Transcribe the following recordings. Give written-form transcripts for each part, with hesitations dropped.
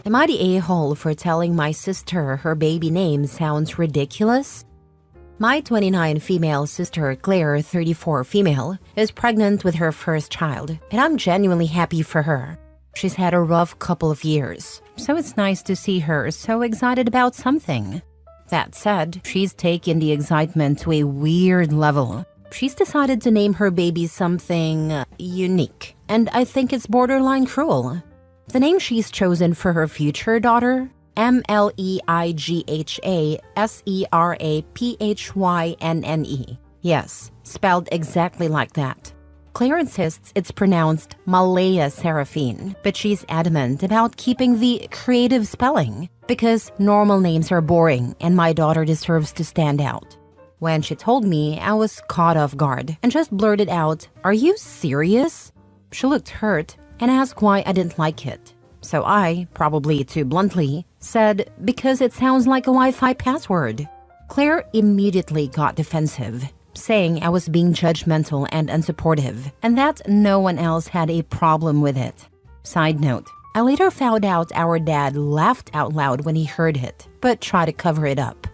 Am I the a-hole for telling my sister her baby name sounds ridiculous? My 29 female sister, Claire, 34 female, is pregnant with her first child, and I'm genuinely happy for her. She's had a rough couple of years, so it's nice to see her so excited about something. That said, she's taken the excitement to a weird level. She's decided to name her baby something unique, and I think it's borderline cruel. The name she's chosen for her future daughter, Mleighaseranphynnne. Yes, spelled exactly like that. Claire insists it's pronounced Malaya Seraphine, but she's adamant about keeping the creative spelling because normal names are boring and my daughter deserves to stand out. When she told me, I was caught off guard and just blurted out, "Are you serious?" She looked hurt and asked why I didn't like it. So I, probably too bluntly, said, "Because it sounds like a Wi-Fi password." Claire immediately got defensive, saying I was being judgmental and unsupportive, and that no one else had a problem with it. Side note, I later found out our dad laughed out loud when he heard it, but tried to cover it up.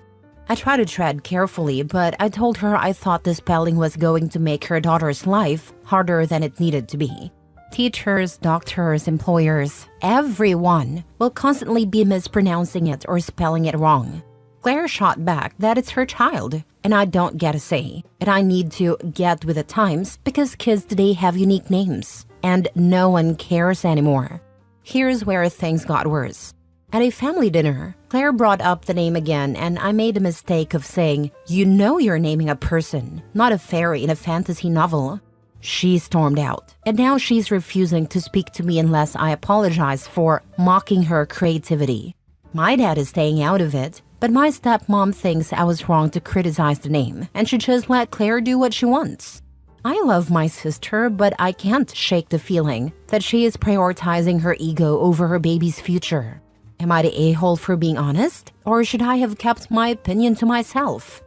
I tried to tread carefully, but I told her I thought the spelling was going to make her daughter's life harder than it needed to be. Teachers, doctors, employers, everyone will constantly be mispronouncing it or spelling it wrong. Claire shot back that it's her child, and I don't get a say, and I need to get with the times because kids today have unique names, and no one cares anymore. Here's where things got worse. At a family dinner, Claire brought up the name again, and I made a mistake of saying, "You know you're naming a person, not a fairy in a fantasy novel." She stormed out, and now she's refusing to speak to me unless I apologize for mocking her creativity. My dad is staying out of it, but my stepmom thinks I was wrong to criticize the name and should just let Claire do what she wants. I love my sister, but I can't shake the feeling that she is prioritizing her ego over her baby's future. Am I the a-hole for being honest, or should I have kept my opinion to myself?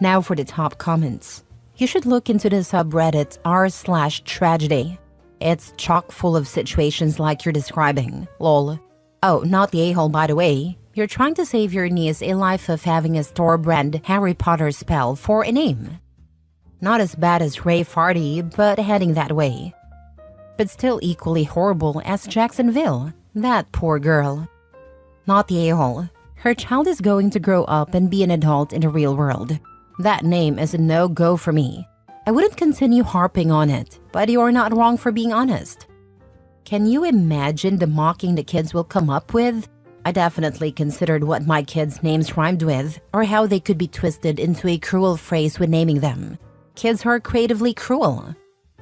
Now for the top comments. You should look into the subreddit r/tragedy. It's chock full of situations like you're describing. Lol. Oh, not the a-hole by the way. You're trying to save your niece a life of having a store-brand Harry Potter spell for a name. Not as bad as Ray Farty, but heading that way. But still equally horrible as Jacksonville. That poor girl. Not the a-hole. Her child is going to grow up and be an adult in the real world. That name is a no-go for me. I wouldn't continue harping on it, but you're not wrong for being honest. Can you imagine the mocking the kids will come up with? I definitely considered what my kids' names rhymed with, or how they could be twisted into a cruel phrase when naming them. Kids are creatively cruel.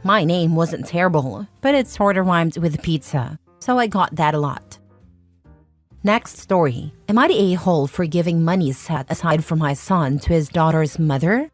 My name wasn't terrible, but it sorta rhymed with pizza, so I got that a lot. Next story. Am I the a-hole for giving money set aside for my son to his daughter's mother?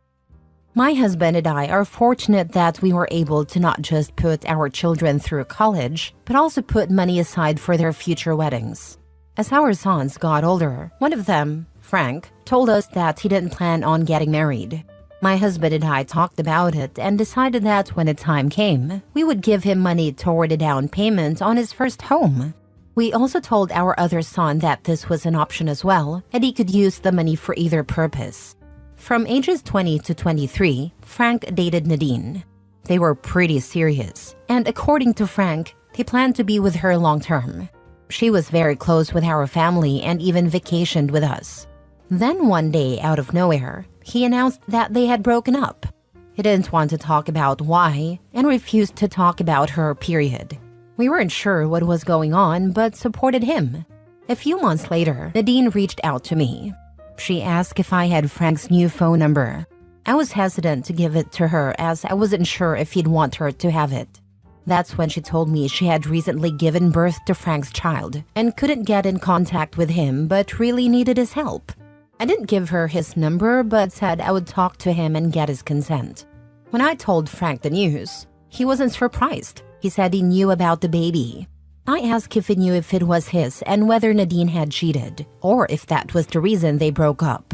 My husband and I are fortunate that we were able to not just put our children through college, but also put money aside for their future weddings. As our sons got older, one of them, Frank, told us that he didn't plan on getting married. My husband and I talked about it and decided that when the time came, we would give him money toward a down payment on his first home. We also told our other son that this was an option as well, and he could use the money for either purpose. From ages 20 to 23, Frank dated Nadine. They were pretty serious, and according to Frank, he planned to be with her long term. She was very close with our family and even vacationed with us. Then one day, out of nowhere, he announced that they had broken up. He didn't want to talk about why and refused to talk about her, period. We weren't sure what was going on, but supported him. A few months later, Nadine reached out to me. She asked if I had Frank's new phone number. I was hesitant to give it to her as I wasn't sure if he'd want her to have it. That's when she told me she had recently given birth to Frank's child and couldn't get in contact with him but really needed his help. I didn't give her his number but said I would talk to him and get his consent. When I told Frank the news, he wasn't surprised. He said he knew about the baby. I asked if he knew if it was his and whether Nadine had cheated, or if that was the reason they broke up.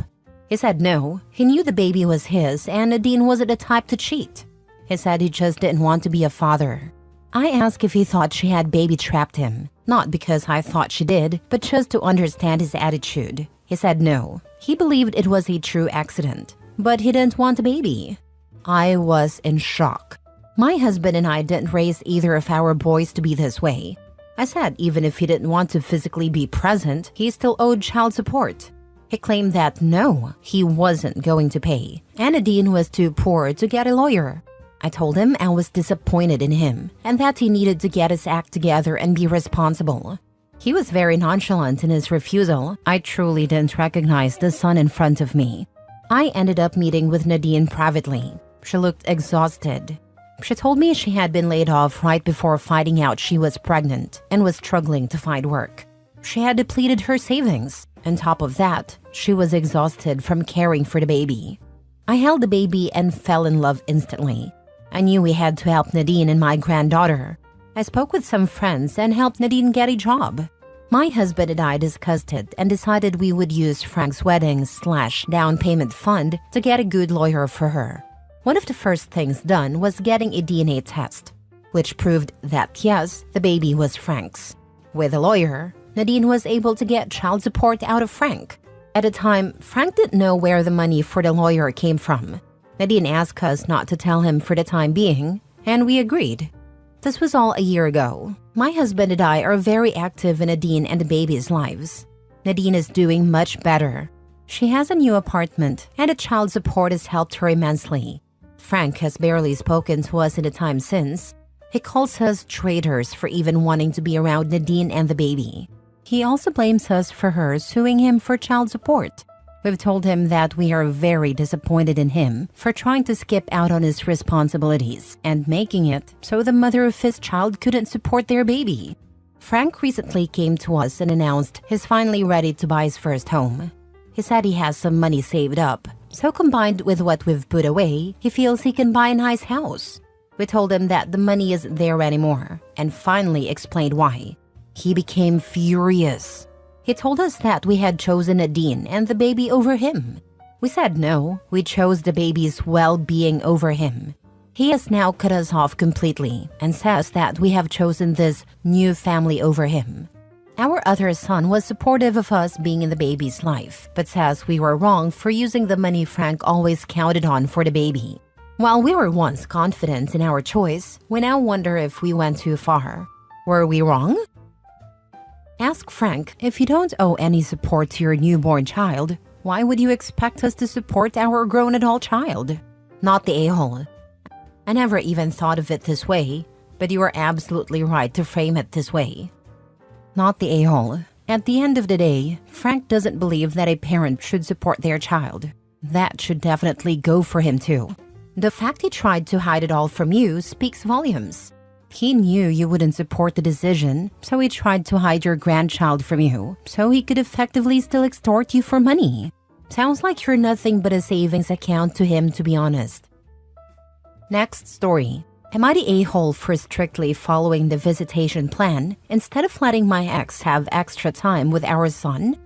He said no, he knew the baby was his and Nadine wasn't the type to cheat. He said he just didn't want to be a father. I asked if he thought she had baby-trapped him. Not because I thought she did, but just to understand his attitude. He said no. He believed it was a true accident, but he didn't want a baby. I was in shock. My husband and I didn't raise either of our boys to be this way. I said even if he didn't want to physically be present, he still owed child support. He claimed that no, he wasn't going to pay, and Nadine was too poor to get a lawyer. I told him I was disappointed in him and that he needed to get his act together and be responsible. He was very nonchalant in his refusal. I truly didn't recognize the son in front of me. I ended up meeting with Nadine privately. She looked exhausted. She told me she had been laid off right before finding out she was pregnant and was struggling to find work. She had depleted her savings. On top of that, she was exhausted from caring for the baby. I held the baby and fell in love instantly. I knew we had to help Nadine and my granddaughter. I spoke with some friends and helped Nadine get a job. My husband and I discussed it and decided we would use Frank's wedding/down payment fund to get a good lawyer for her. One of the first things done was getting a DNA test, which proved that yes, the baby was Frank's. With a lawyer, Nadine was able to get child support out of Frank. At the time, Frank didn't know where the money for the lawyer came from. Nadine asked us not to tell him for the time being, and we agreed. This was all a year ago. My husband and I are very active in Nadine and the baby's lives. Nadine is doing much better. She has a new apartment, and the child support has helped her immensely. Frank has barely spoken to us in the time since. He calls us traitors for even wanting to be around Nadine and the baby. He also blames us for her suing him for child support. We've told him that we are very disappointed in him for trying to skip out on his responsibilities and making it so the mother of his child couldn't support their baby. Frank recently came to us and announced he's finally ready to buy his first home. He said he has some money saved up, so combined with what we've put away, he feels he can buy a nice house. We told him that the money isn't there anymore and finally explained why. He became furious. He told us that we had chosen Nadine and the baby over him. We said no, we chose the baby's well-being over him. He has now cut us off completely and says that we have chosen this new family over him. Our other son was supportive of us being in the baby's life, but says we were wrong for using the money Frank always counted on for the baby. While we were once confident in our choice, we now wonder if we went too far. Were we wrong? Ask Frank, if you don't owe any support to your newborn child, why would you expect us to support our grown adult child? Not the a-hole. I never even thought of it this way, but you are absolutely right to frame it this way. Not the a-hole. At the end of the day, Frank doesn't believe that a parent should support their child. That should definitely go for him too. The fact he tried to hide it all from you speaks volumes. He knew you wouldn't support the decision, so he tried to hide your grandchild from you, so he could effectively still extort you for money. Sounds like you're nothing but a savings account to him, to be honest. Next story. Am I the a-hole for strictly following the visitation plan instead of letting my ex have extra time with our son?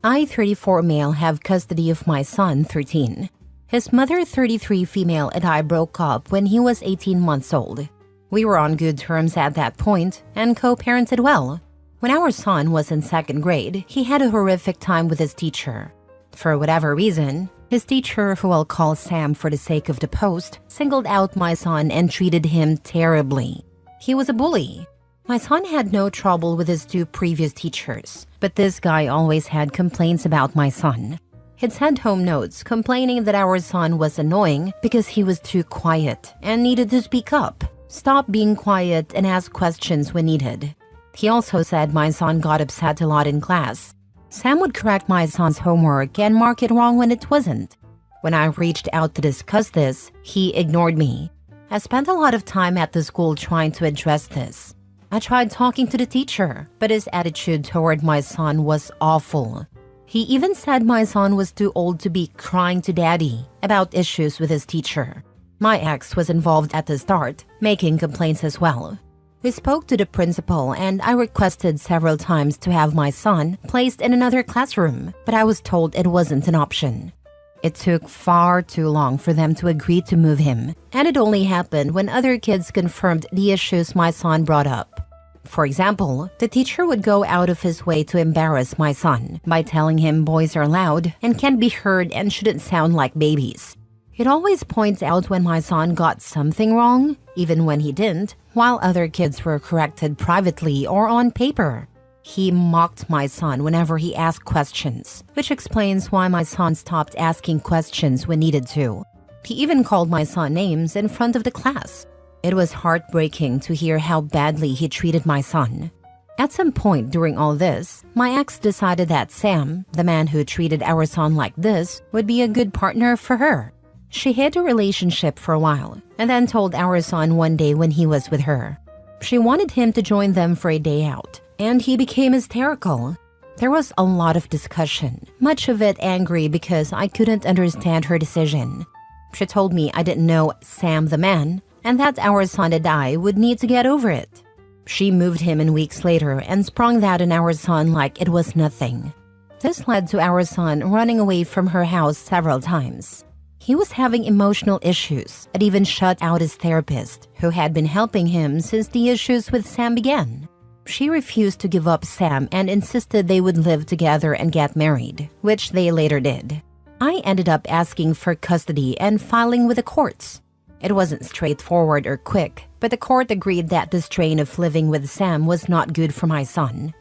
I, 34 male, have custody of my son, 13. His mother, 33 female, and I broke up when he was 18 months old. We were on good terms at that point and co-parented well. When our son was in second grade, he had a horrific time with his teacher. For whatever reason, his teacher, who I'll call Sam for the sake of the post, singled out my son and treated him terribly. He was a bully. My son had no trouble with his two previous teachers, but this guy always had complaints about my son. He'd sent home notes complaining that our son was annoying because he was too quiet and needed to speak up. Stop being quiet and ask questions when needed. He also said my son got upset a lot in class. Sam would correct my son's homework and mark it wrong when it wasn't. When I reached out to discuss this, he ignored me. I spent a lot of time at the school trying to address this. I tried talking to the teacher, but his attitude toward my son was awful. He even said my son was too old to be crying to daddy about issues with his teacher. My ex was involved at the start, making complaints as well. We spoke to the principal and I requested several times to have my son placed in another classroom, but I was told it wasn't an option. It took far too long for them to agree to move him, and it only happened when other kids confirmed the issues my son brought up. For example, the teacher would go out of his way to embarrass my son by telling him boys are loud and can't be heard and shouldn't sound like babies. He'd always point out when my son got something wrong, even when he didn't, while other kids were corrected privately or on paper. He mocked my son whenever he asked questions, which explains why my son stopped asking questions when needed to. He even called my son names in front of the class. It was heartbreaking to hear how badly he treated my son. At some point during all this, my ex decided that Sam, the man who treated our son like this, would be a good partner for her. She hid a relationship for a while and then told our son one day when he was with her. She wanted him to join them for a day out, and he became hysterical. There was a lot of discussion, much of it angry because I couldn't understand her decision. She told me I didn't know Sam the man, and that our son and I would need to get over it. She moved him in weeks later and sprung that on our son like it was nothing. This led to our son running away from her house several times. He was having emotional issues and even shut out his therapist, who had been helping him since the issues with Sam began. She refused to give up Sam and insisted they would live together and get married, which they later did. I ended up asking for custody and filing with the courts. It wasn't straightforward or quick, but the court agreed that the strain of living with Sam was not good for my son.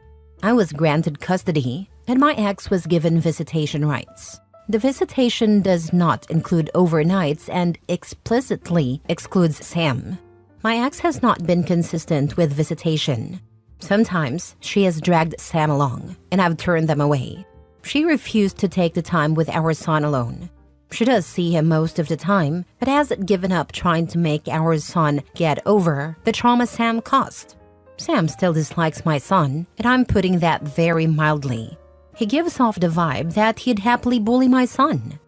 I was granted custody, and my ex was given visitation rights. The visitation does not include overnights and explicitly excludes Sam. My ex has not been consistent with visitation. Sometimes she has dragged Sam along, and I've turned them away. She refused to take the time with our son alone. She does see him most of the time, but hasn't given up trying to make our son get over the trauma Sam caused. Sam still dislikes my son, and I'm putting that very mildly. He gives off the vibe that he'd happily bully my son.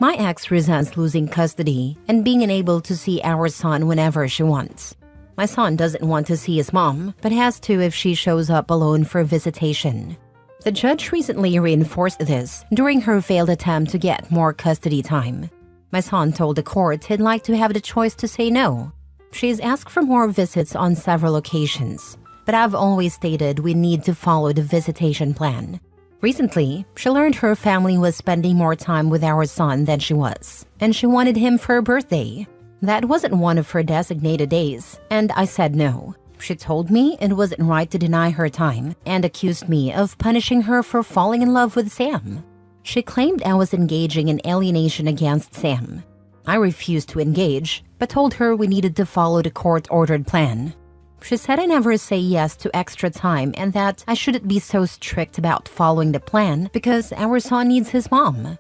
My ex resents losing custody and being unable to see our son whenever she wants. My son doesn't want to see his mom, but has to if she shows up alone for visitation. The judge recently reinforced this during her failed attempt to get more custody time. My son told the court he'd like to have the choice to say no. She's asked for more visits on several occasions, but I've always stated we need to follow the visitation plan. Recently, she learned her family was spending more time with our son than she was, and she wanted him for her birthday. That wasn't one of her designated days, and I said no. She told me it wasn't right to deny her time and accused me of punishing her for falling in love with Sam. She claimed I was engaging in alienation against Sam. I refused to engage, but told her we needed to follow the court-ordered plan. She said I never say yes to extra time and that I shouldn't be so strict about following the plan because our son needs his mom.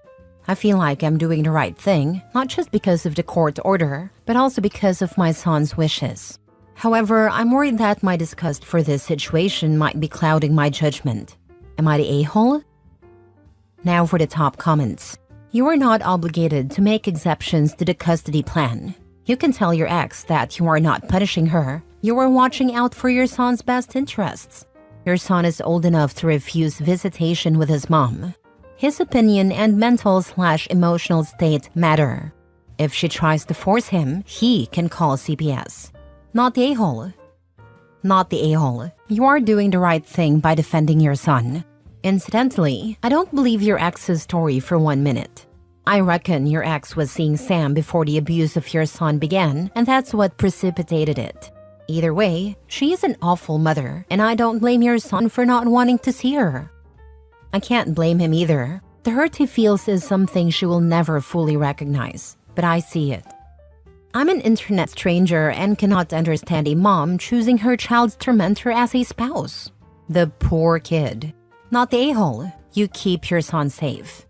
I feel like I'm doing the right thing, not just because of the court order, but also because of my son's wishes. However, I'm worried that my disgust for this situation might be clouding my judgment. Am I the a-hole? Now for the top comments. You are not obligated to make exceptions to the custody plan. You can tell your ex that you are not punishing her. You are watching out for your son's best interests. Your son is old enough to refuse visitation with his mom. His opinion and mental/emotional state matter. If she tries to force him, he can call CPS. Not the a-hole. Not the a-hole. You are doing the right thing by defending your son. Incidentally, I don't believe your ex's story for 1 minute. I reckon your ex was seeing Sam before the abuse of your son began, and that's what precipitated it. Either way, she is an awful mother, and I don't blame your son for not wanting to see her. I can't blame him either. The hurt he feels is something she will never fully recognize, but I see it. I'm an internet stranger and cannot understand a mom choosing her child's tormentor as a spouse. The poor kid. Not the a-hole. You keep your son safe.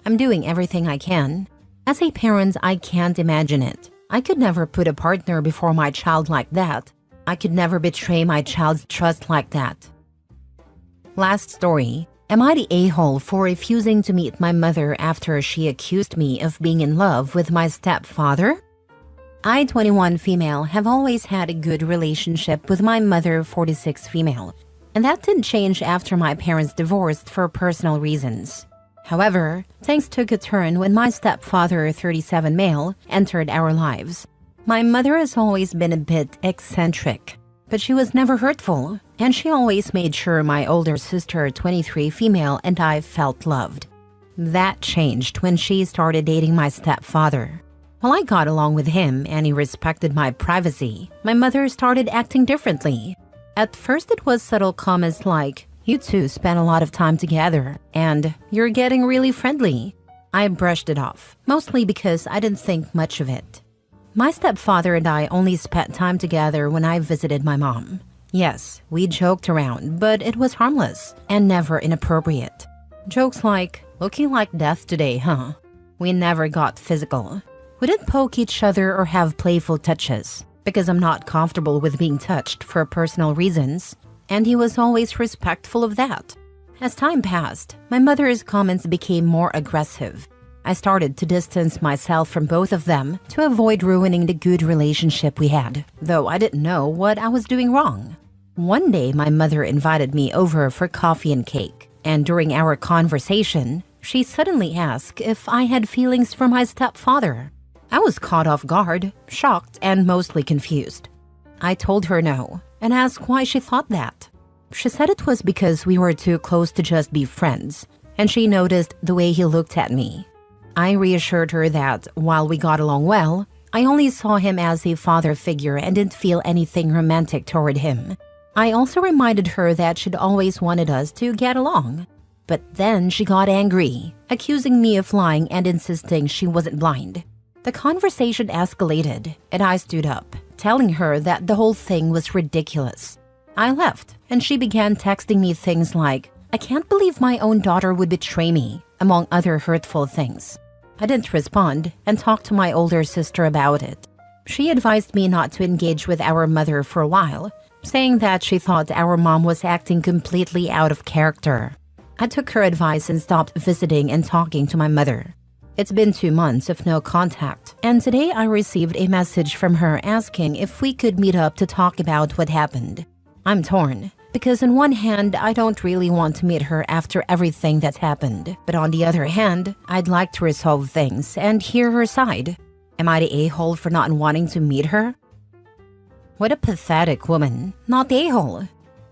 I'm doing everything I can. As a parent, I can't imagine it. I could never put a partner before my child like that. I could never betray my child's trust like that. Last story. Am I the a-hole for refusing to meet my mother after she accused me of being in love with my stepfather? I, 21 female, have always had a good relationship with my mother, 46 female, and that didn't change after my parents divorced for personal reasons. However, things took a turn when my stepfather, 37 male, entered our lives. My mother has always been a bit eccentric. But she was never hurtful, and she always made sure my older sister, 23 female, and I felt loved. That changed when she started dating my stepfather. While I got along with him and he respected my privacy, my mother started acting differently. At first it was subtle comments like, "You two spent a lot of time together," and "You're getting really friendly." I brushed it off, mostly because I didn't think much of it. My stepfather and I only spent time together when I visited my mom. Yes, we joked around, but it was harmless and never inappropriate. Jokes like, "Looking like death today, huh?" We never got physical. We didn't poke each other or have playful touches, because I'm not comfortable with being touched for personal reasons, and he was always respectful of that. As time passed, my mother's comments became more aggressive. I started to distance myself from both of them to avoid ruining the good relationship we had, though I didn't know what I was doing wrong. One day, my mother invited me over for coffee and cake, and during our conversation, she suddenly asked if I had feelings for my stepfather. I was caught off guard, shocked, and mostly confused. I told her no, and asked why she thought that. She said it was because we were too close to just be friends, and she noticed the way he looked at me. I reassured her that, while we got along well, I only saw him as a father figure and didn't feel anything romantic toward him. I also reminded her that she'd always wanted us to get along. But then she got angry, accusing me of lying and insisting she wasn't blind. The conversation escalated, and I stood up, telling her that the whole thing was ridiculous. I left, and she began texting me things like, "I can't believe my own daughter would betray me," among other hurtful things. I didn't respond and talked to my older sister about it. She advised me not to engage with our mother for a while, saying that she thought our mom was acting completely out of character. I took her advice and stopped visiting and talking to my mother. It's been 2 months of no contact, and today I received a message from her asking if we could meet up to talk about what happened. I'm torn, because on one hand, I don't really want to meet her after everything that's happened, but on the other hand, I'd like to resolve things and hear her side. Am I the a-hole for not wanting to meet her? What a pathetic woman, not the a-hole.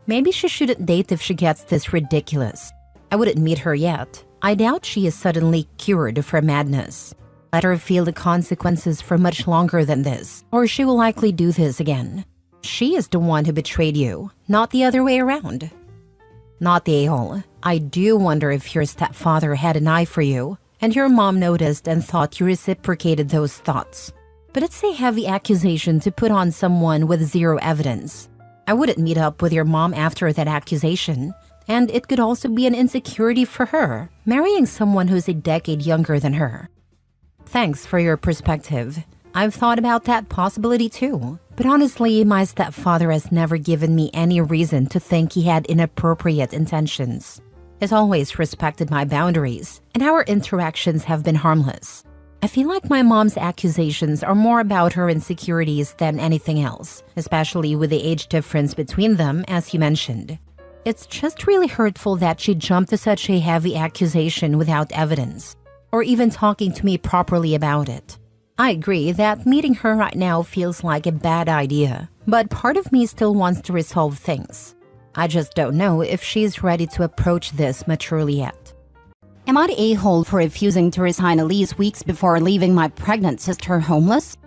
Maybe she shouldn't date if she gets this ridiculous. I wouldn't meet her yet. I doubt she is suddenly cured of her madness. Let her feel the consequences for much longer than this, or she will likely do this again. She is the one who betrayed you, not the other way around. Not the a-hole. I do wonder if your stepfather had an eye for you, and your mom noticed and thought you reciprocated those thoughts. But it's a heavy accusation to put on someone with zero evidence. I wouldn't meet up with your mom after that accusation, and it could also be an insecurity for her, marrying someone who's a decade younger than her. Thanks for your perspective. I've thought about that possibility too, but honestly, my stepfather has never given me any reason to think he had inappropriate intentions. He's always respected my boundaries, and our interactions have been harmless. I feel like my mom's accusations are more about her insecurities than anything else, especially with the age difference between them, as you mentioned. It's just really hurtful that she jumped to such a heavy accusation without evidence, or even talking to me properly about it. I agree that meeting her right now feels like a bad idea, but part of me still wants to resolve things. I just don't know if she's ready to approach this maturely yet. Am I the a-hole for refusing to resign a lease weeks before leaving my pregnant sister homeless?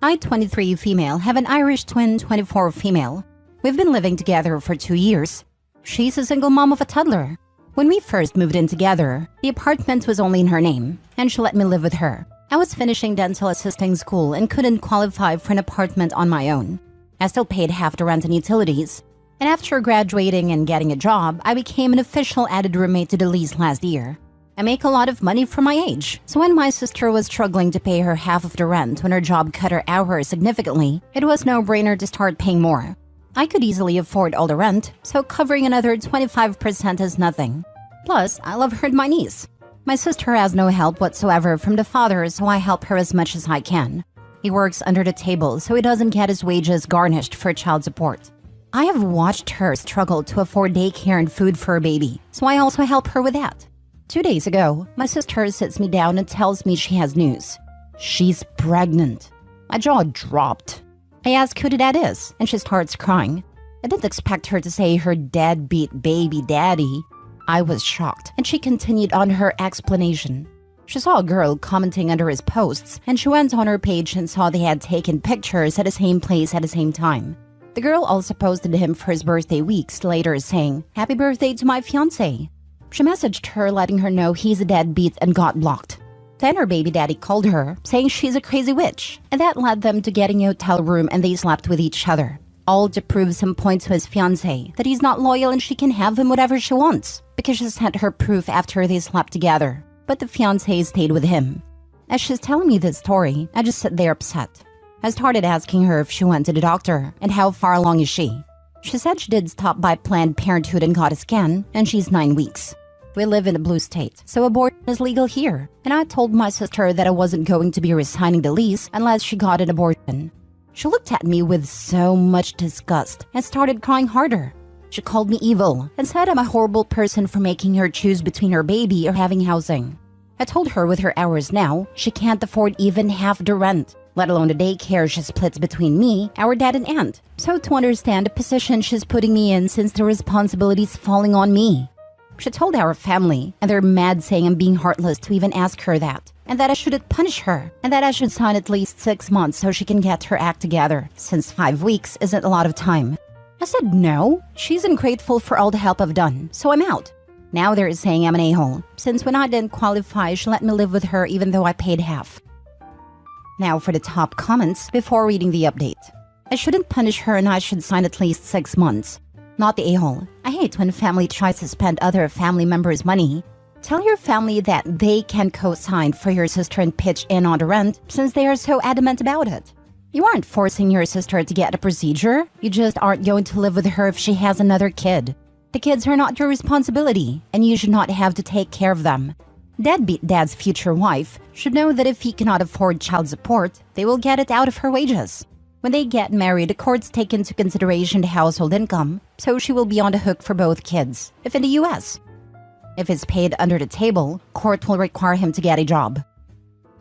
I, 23 female, have an Irish twin, 24 female. We've been living together for 2 years. She's a single mom of a toddler. When we first moved in together, the apartment was only in her name, and she let me live with her. I was finishing dental assisting school and couldn't qualify for an apartment on my own. I still paid half the rent and utilities. And after graduating and getting a job, I became an official added roommate to the lease last year. I make a lot of money for my age, so when my sister was struggling to pay her half of the rent when her job cut her hours significantly, it was no-brainer to start paying more. I could easily afford all the rent, so covering another 25% is nothing. Plus, I love her and my niece. My sister has no help whatsoever from the father, so I help her as much as I can. He works under the table, so he doesn't get his wages garnished for child support. I have watched her struggle to afford daycare and food for her baby, so I also help her with that. 2 days ago, my sister sits me down and tells me she has news. She's pregnant. My jaw dropped. I ask who the dad is, and she starts crying. I didn't expect her to say her deadbeat baby daddy. I was shocked, and she continued on her explanation. She saw a girl commenting under his posts, and she went on her page and saw they had taken pictures at the same place at the same time. The girl also posted him for his birthday weeks later saying, "Happy birthday to my fiancé." She messaged her letting her know he's a deadbeat and got blocked. Then her baby daddy called her, saying she's a crazy witch, and that led them to getting a hotel room and they slept with each other. All to prove some point to his fiancé that he's not loyal and she can have him whatever she wants, because she sent her proof after they slept together. But the fiancé stayed with him. As she's telling me this story, I just sit there upset. I started asking her if she went to the doctor and how far along is she. She said she did stop by Planned Parenthood and got a scan, and she's 9 weeks. We live in a blue state, so abortion is legal here, and I told my sister that I wasn't going to be resigning the lease unless she got an abortion. She looked at me with so much disgust and started crying harder. She called me evil and said I'm a horrible person for making her choose between her baby or having housing. I told her with her hours now, she can't afford even half the rent, let alone the daycare she splits between me, our dad and aunt. So to understand the position she's putting me in since the responsibility's falling on me. She told our family, and they're mad saying I'm being heartless to even ask her that, and that I shouldn't punish her, and that I should sign at least 6 months so she can get her act together, since 5 weeks isn't a lot of time. I said no, she's ungrateful for all the help I've done, so I'm out. Now they're saying I'm an a-hole, since when I didn't qualify, she let me live with her even though I paid half. Now for the top comments before reading the update. I shouldn't punish her and I should sign at least 6 months. Not the a-hole. I hate when family tries to spend other family members' money. Tell your family that they can co-sign for your sister and pitch in on the rent since they are so adamant about it. You aren't forcing your sister to get a procedure. You just aren't going to live with her if she has another kid. The kids are not your responsibility, and you should not have to take care of them. Deadbeat dad's future wife should know that if he cannot afford child support, they will get it out of her wages. When they get married, the courts take into consideration the household income, so she will be on the hook for both kids, if in the US. If it's paid under the table, court will require him to get a job.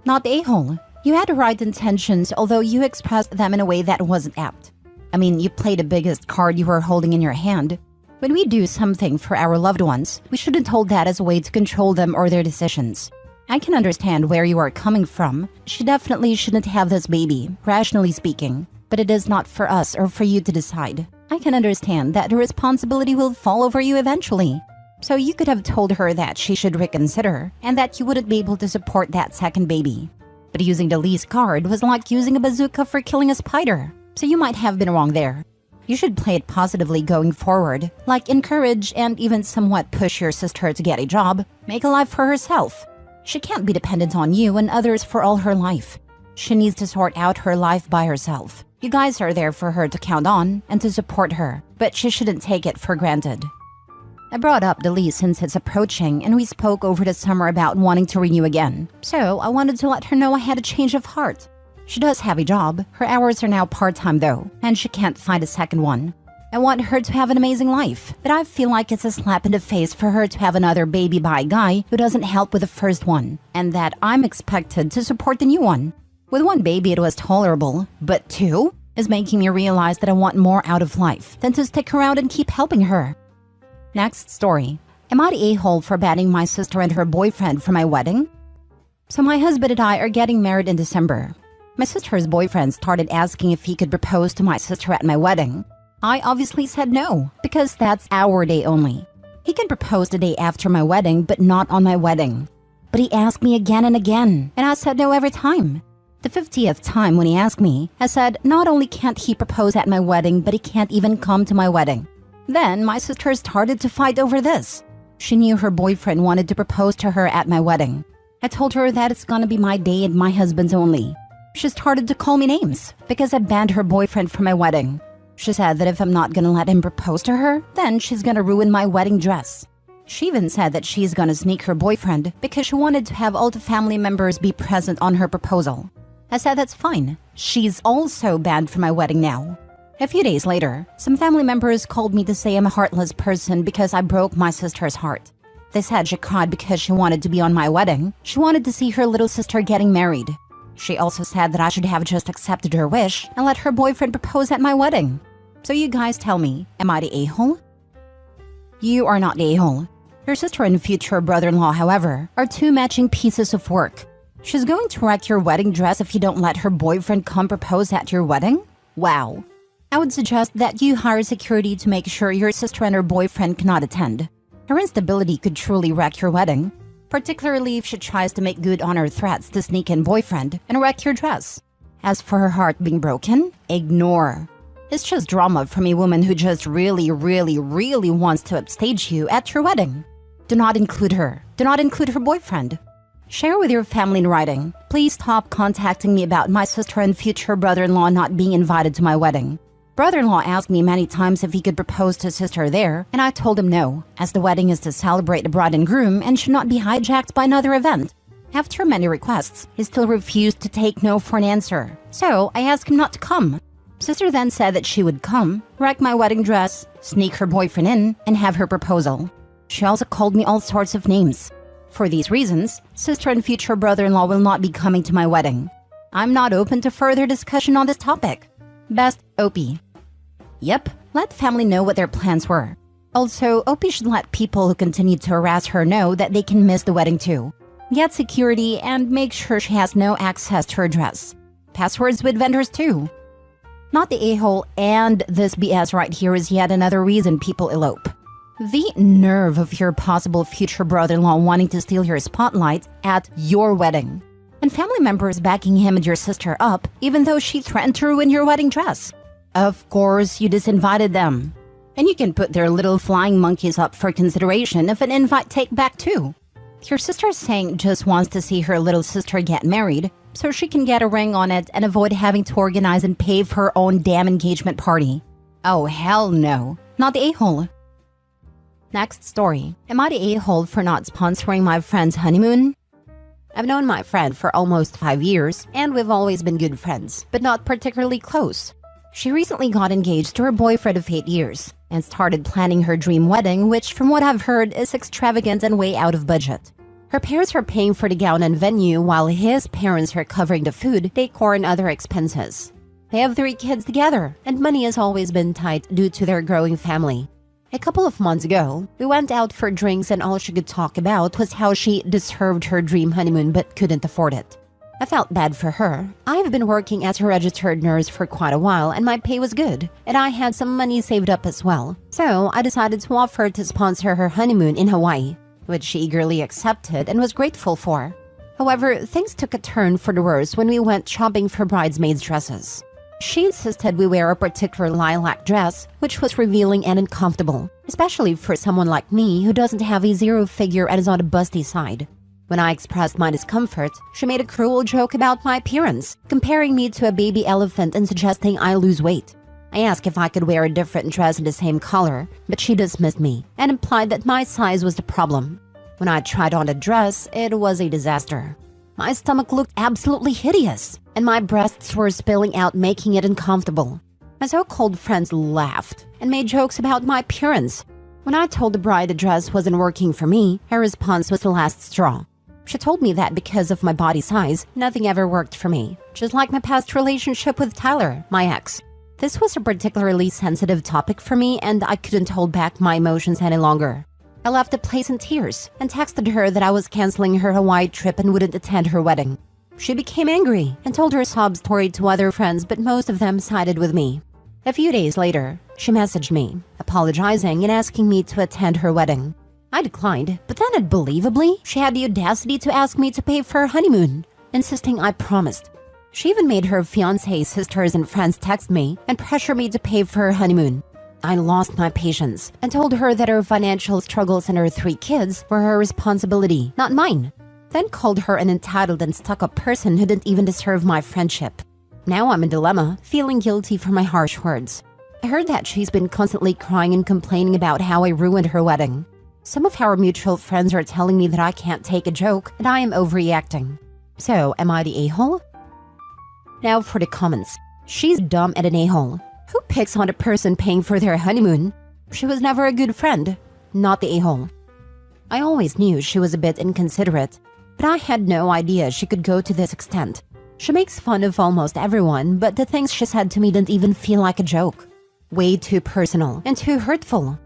Not the a-hole. You had the right intentions, although you expressed them in a way that wasn't apt. I mean, you played the biggest card you were holding in your hand. When we do something for our loved ones, we shouldn't hold that as a way to control them or their decisions. I can understand where you are coming from. She definitely shouldn't have this baby, rationally speaking. But it is not for us or for you to decide. I can understand that the responsibility will fall over you eventually. So you could have told her that she should reconsider and that you wouldn't be able to support that second baby. But using the lease card was like using a bazooka for killing a spider. So you might have been wrong there. You should play it positively going forward, like encourage and even somewhat push your sister to get a job, make a life for herself. She can't be dependent on you and others for all her life. She needs to sort out her life by herself. You guys are there for her to count on and to support her, but she shouldn't take it for granted. I brought up the lease since it's approaching and we spoke over the summer about wanting to renew again. So I wanted to let her know I had a change of heart. She does have a job. Her hours are now part-time though, and she can't find a second one. I want her to have an amazing life, but I feel like it's a slap in the face for her to have another baby by a guy who doesn't help with the first one, and that I'm expected to support the new one. With 1 baby it was tolerable, but 2 is making me realize that I want more out of life than to stick around and keep helping her. Next story. Am I the a-hole for banning my sister and her boyfriend from my wedding? So my husband and I are getting married in December. My sister's boyfriend started asking if he could propose to my sister at my wedding. I obviously said no, because that's our day only. He can propose the day after my wedding, but not on my wedding. But he asked me again and again, and I said no every time. The 50th time when he asked me, I said not only can't he propose at my wedding, but he can't even come to my wedding. Then my sister started to fight over this. She knew her boyfriend wanted to propose to her at my wedding. I told her that it's gonna be my day and my husband's only. She started to call me names because I banned her boyfriend from my wedding. She said that if I'm not gonna let him propose to her, then she's gonna ruin my wedding dress. She even said that she's gonna sneak her boyfriend because she wanted to have all the family members be present on her proposal. I said that's fine. She's also banned from my wedding now. A few days later, some family members called me to say I'm a heartless person because I broke my sister's heart. They said she cried because she wanted to be on my wedding. She wanted to see her little sister getting married. She also said that I should have just accepted her wish and let her boyfriend propose at my wedding. So you guys tell me, am I the a-hole? You are not the a-hole. Your sister and future brother-in-law, however, are two matching pieces of work. She's going to wreck your wedding dress if you don't let her boyfriend come propose at your wedding? Wow. I would suggest that you hire security to make sure your sister and her boyfriend cannot attend. Her instability could truly wreck your wedding, particularly if she tries to make good on her threats to sneak in boyfriend and wreck your dress. As for her heart being broken, ignore. It's just drama from a woman who just really wants to upstage you at your wedding. Do not include her. Do not include her boyfriend. Share with your family in writing. Please stop contacting me about my sister and future brother-in-law not being invited to my wedding. Brother-in-law asked me many times if he could propose to sister there, and I told him no, as the wedding is to celebrate the bride and groom and should not be hijacked by another event. After many requests, he still refused to take no for an answer, so I asked him not to come. Sister then said that she would come, wreck my wedding dress, sneak her boyfriend in, and have her proposal. She also called me all sorts of names. For these reasons, sister and future brother-in-law will not be coming to my wedding. I'm not open to further discussion on this topic. Best, Opie. Yep, let family know what their plans were. Also, Opie should let people who continue to harass her know that they can miss the wedding too. Get security and make sure she has no access to her dress. Passwords with vendors too. Not the a-hole, and this BS right here is yet another reason people elope. The nerve of your possible future brother-in-law wanting to steal your spotlight at your wedding. And family members backing him and your sister up, even though she threatened to ruin your wedding dress. Of course, you disinvited them. And you can put their little flying monkeys up for consideration if an invite take back too. Your sister is saying just wants to see her little sister get married, so she can get a ring on it and avoid having to organize and pay for her own damn engagement party. Oh hell no, not the a-hole. Next story. Am I the a-hole for not sponsoring my friend's honeymoon? I've known my friend for almost 5 years, and we've always been good friends, but not particularly close. She recently got engaged to her boyfriend of 8 years, and started planning her dream wedding, which from what I've heard is extravagant and way out of budget. Her parents are paying for the gown and venue, while his parents are covering the food, decor, and other expenses. They have 3 kids together, and money has always been tight due to their growing family. A couple of months ago, we went out for drinks and all she could talk about was how she deserved her dream honeymoon but couldn't afford it. I felt bad for her. I've been working as a registered nurse for quite a while and my pay was good, and I had some money saved up as well. So I decided to offer to sponsor her honeymoon in Hawaii, which she eagerly accepted and was grateful for. However, things took a turn for the worse when we went shopping for bridesmaids' dresses. She insisted we wear a particular lilac dress, which was revealing and uncomfortable, especially for someone like me who doesn't have a 0 figure and is on the busty side. When I expressed my discomfort, she made a cruel joke about my appearance, comparing me to a baby elephant and suggesting I lose weight. I asked if I could wear a different dress in the same color, but she dismissed me and implied that my size was the problem. When I tried on the dress, it was a disaster. My stomach looked absolutely hideous, and my breasts were spilling out, making it uncomfortable. My so-called friends laughed and made jokes about my appearance. When I told the bride the dress wasn't working for me, her response was the last straw. She told me that because of my body size, nothing ever worked for me, just like my past relationship with Tyler, my ex. This was a particularly sensitive topic for me, and I couldn't hold back my emotions any longer. I left the place in tears and texted her that I was canceling her Hawaii trip and wouldn't attend her wedding. She became angry and told her sob story to other friends, but most of them sided with me. A few days later, she messaged me, apologizing and asking me to attend her wedding. I declined, but then unbelievably, she had the audacity to ask me to pay for her honeymoon, insisting I promised. She even made her fiancé's sisters and friends text me and pressure me to pay for her honeymoon. I lost my patience and told her that her financial struggles and her 3 kids were her responsibility, not mine. Then called her an entitled and stuck-up person who didn't even deserve my friendship. Now I'm in a dilemma, feeling guilty for my harsh words. I heard that she's been constantly crying and complaining about how I ruined her wedding. Some of our mutual friends are telling me that I can't take a joke and I am overreacting. So, am I the a-hole? Now for the comments. She's dumb and an a-hole. Who picks on a person paying for their honeymoon? She was never a good friend. Not the a-hole. I always knew she was a bit inconsiderate, but I had no idea she could go to this extent. She makes fun of almost everyone, but the things she said to me didn't even feel like a joke. Way too personal and too hurtful.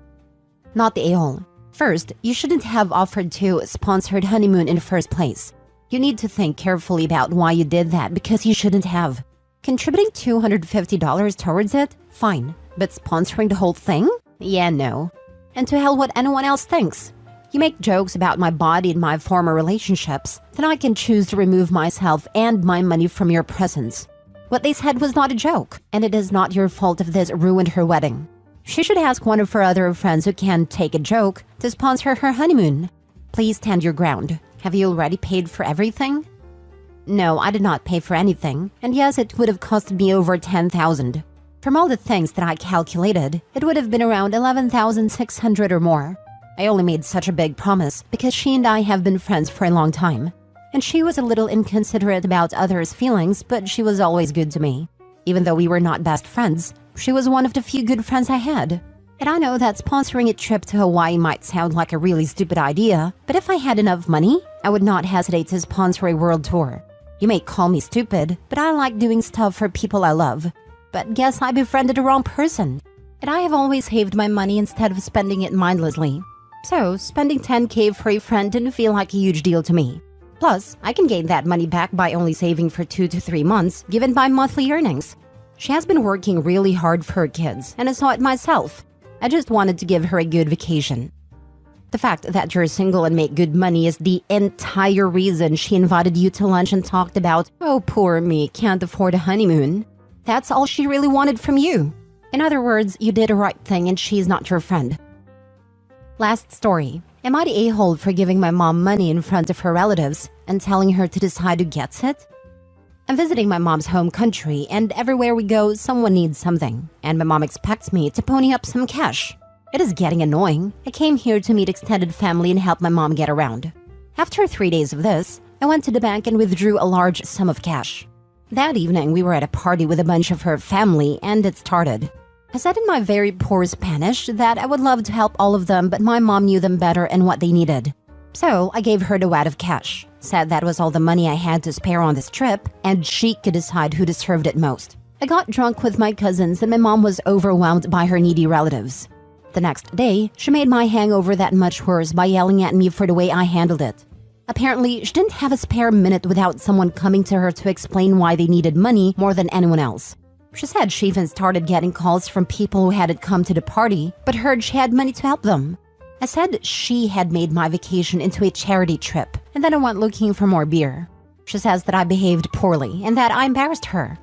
Not the a-hole. First, you shouldn't have offered to sponsored honeymoon in the first place. You need to think carefully about why you did that because you shouldn't have. Contributing $250 towards it? Fine. But sponsoring the whole thing? Yeah, no. And to hell what anyone else thinks. You make jokes about my body and my former relationships, then I can choose to remove myself and my money from your presence. What they said was not a joke, and it is not your fault if this ruined her wedding. She should ask one of her other friends who can take a joke to sponsor her honeymoon. Please stand your ground. Have you already paid for everything? No, I did not pay for anything, and yes, it would have cost me over $10,000. From all the things that I calculated, it would have been around $11,600 or more. I only made such a big promise because she and I have been friends for a long time. And she was a little inconsiderate about others' feelings, but she was always good to me. Even though we were not best friends, she was one of the few good friends I had. And I know that sponsoring a trip to Hawaii might sound like a really stupid idea, but if I had enough money, I would not hesitate to sponsor a world tour. You may call me stupid, but I like doing stuff for people I love. But guess I befriended the wrong person. And I have always saved my money instead of spending it mindlessly. So, spending $10K for a friend didn't feel like a huge deal to me. Plus, I can gain that money back by only saving for 2 to 3 months, given my monthly earnings. She has been working really hard for her kids, and I saw it myself. I just wanted to give her a good vacation. The fact that you're single and make good money is the entire reason she invited you to lunch and talked about, oh, poor me, can't afford a honeymoon. That's all she really wanted from you. In other words, you did the right thing and she's not your friend. Last story. Am I the a-hole for giving my mom money in front of her relatives and telling her to decide who gets it? I'm visiting my mom's home country, and everywhere we go, someone needs something, and my mom expects me to pony up some cash. It is getting annoying. I came here to meet extended family and help my mom get around. After 3 days of this, I went to the bank and withdrew a large sum of cash. That evening, we were at a party with a bunch of her family, and it started. I said in my very poor Spanish that I would love to help all of them, but my mom knew them better and what they needed. So I gave her the wad of cash, said that was all the money I had to spare on this trip, and she could decide who deserved it most. I got drunk with my cousins and my mom was overwhelmed by her needy relatives. The next day, she made my hangover that much worse by yelling at me for the way I handled it. Apparently, she didn't have a spare minute without someone coming to her to explain why they needed money more than anyone else. She said she even started getting calls from people who hadn't come to the party, but heard she had money to help them. I said she had made my vacation into a charity trip, and then I went looking for more beer. She says that I behaved poorly and that I embarrassed her.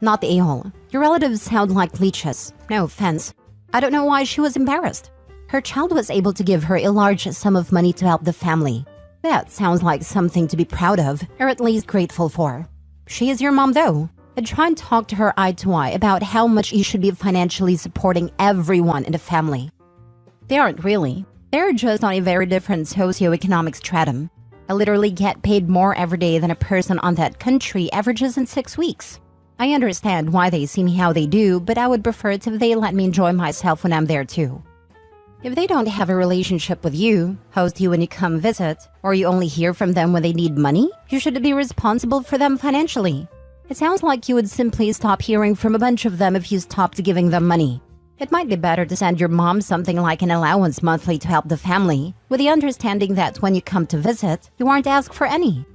Not the a-hole. Your relatives sound like leeches. No offense. I don't know why she was embarrassed. Her child was able to give her a large sum of money to help the family. That sounds like something to be proud of, or at least grateful for. She is your mom though. And try and talk to her eye to eye about how much you should be financially supporting everyone in the family. They aren't really. They're just on a very different socioeconomic stratum. I literally get paid more every day than a person on that country averages in 6 weeks. I understand why they see me how they do, but I would prefer it if they let me enjoy myself when I'm there too. If they don't have a relationship with you, host you when you come visit, or you only hear from them when they need money, you should be responsible for them financially. It sounds like you would simply stop hearing from a bunch of them if you stopped giving them money. It might be better to send your mom something like an allowance monthly to help the family, with the understanding that when you come to visit, you aren't asked for any.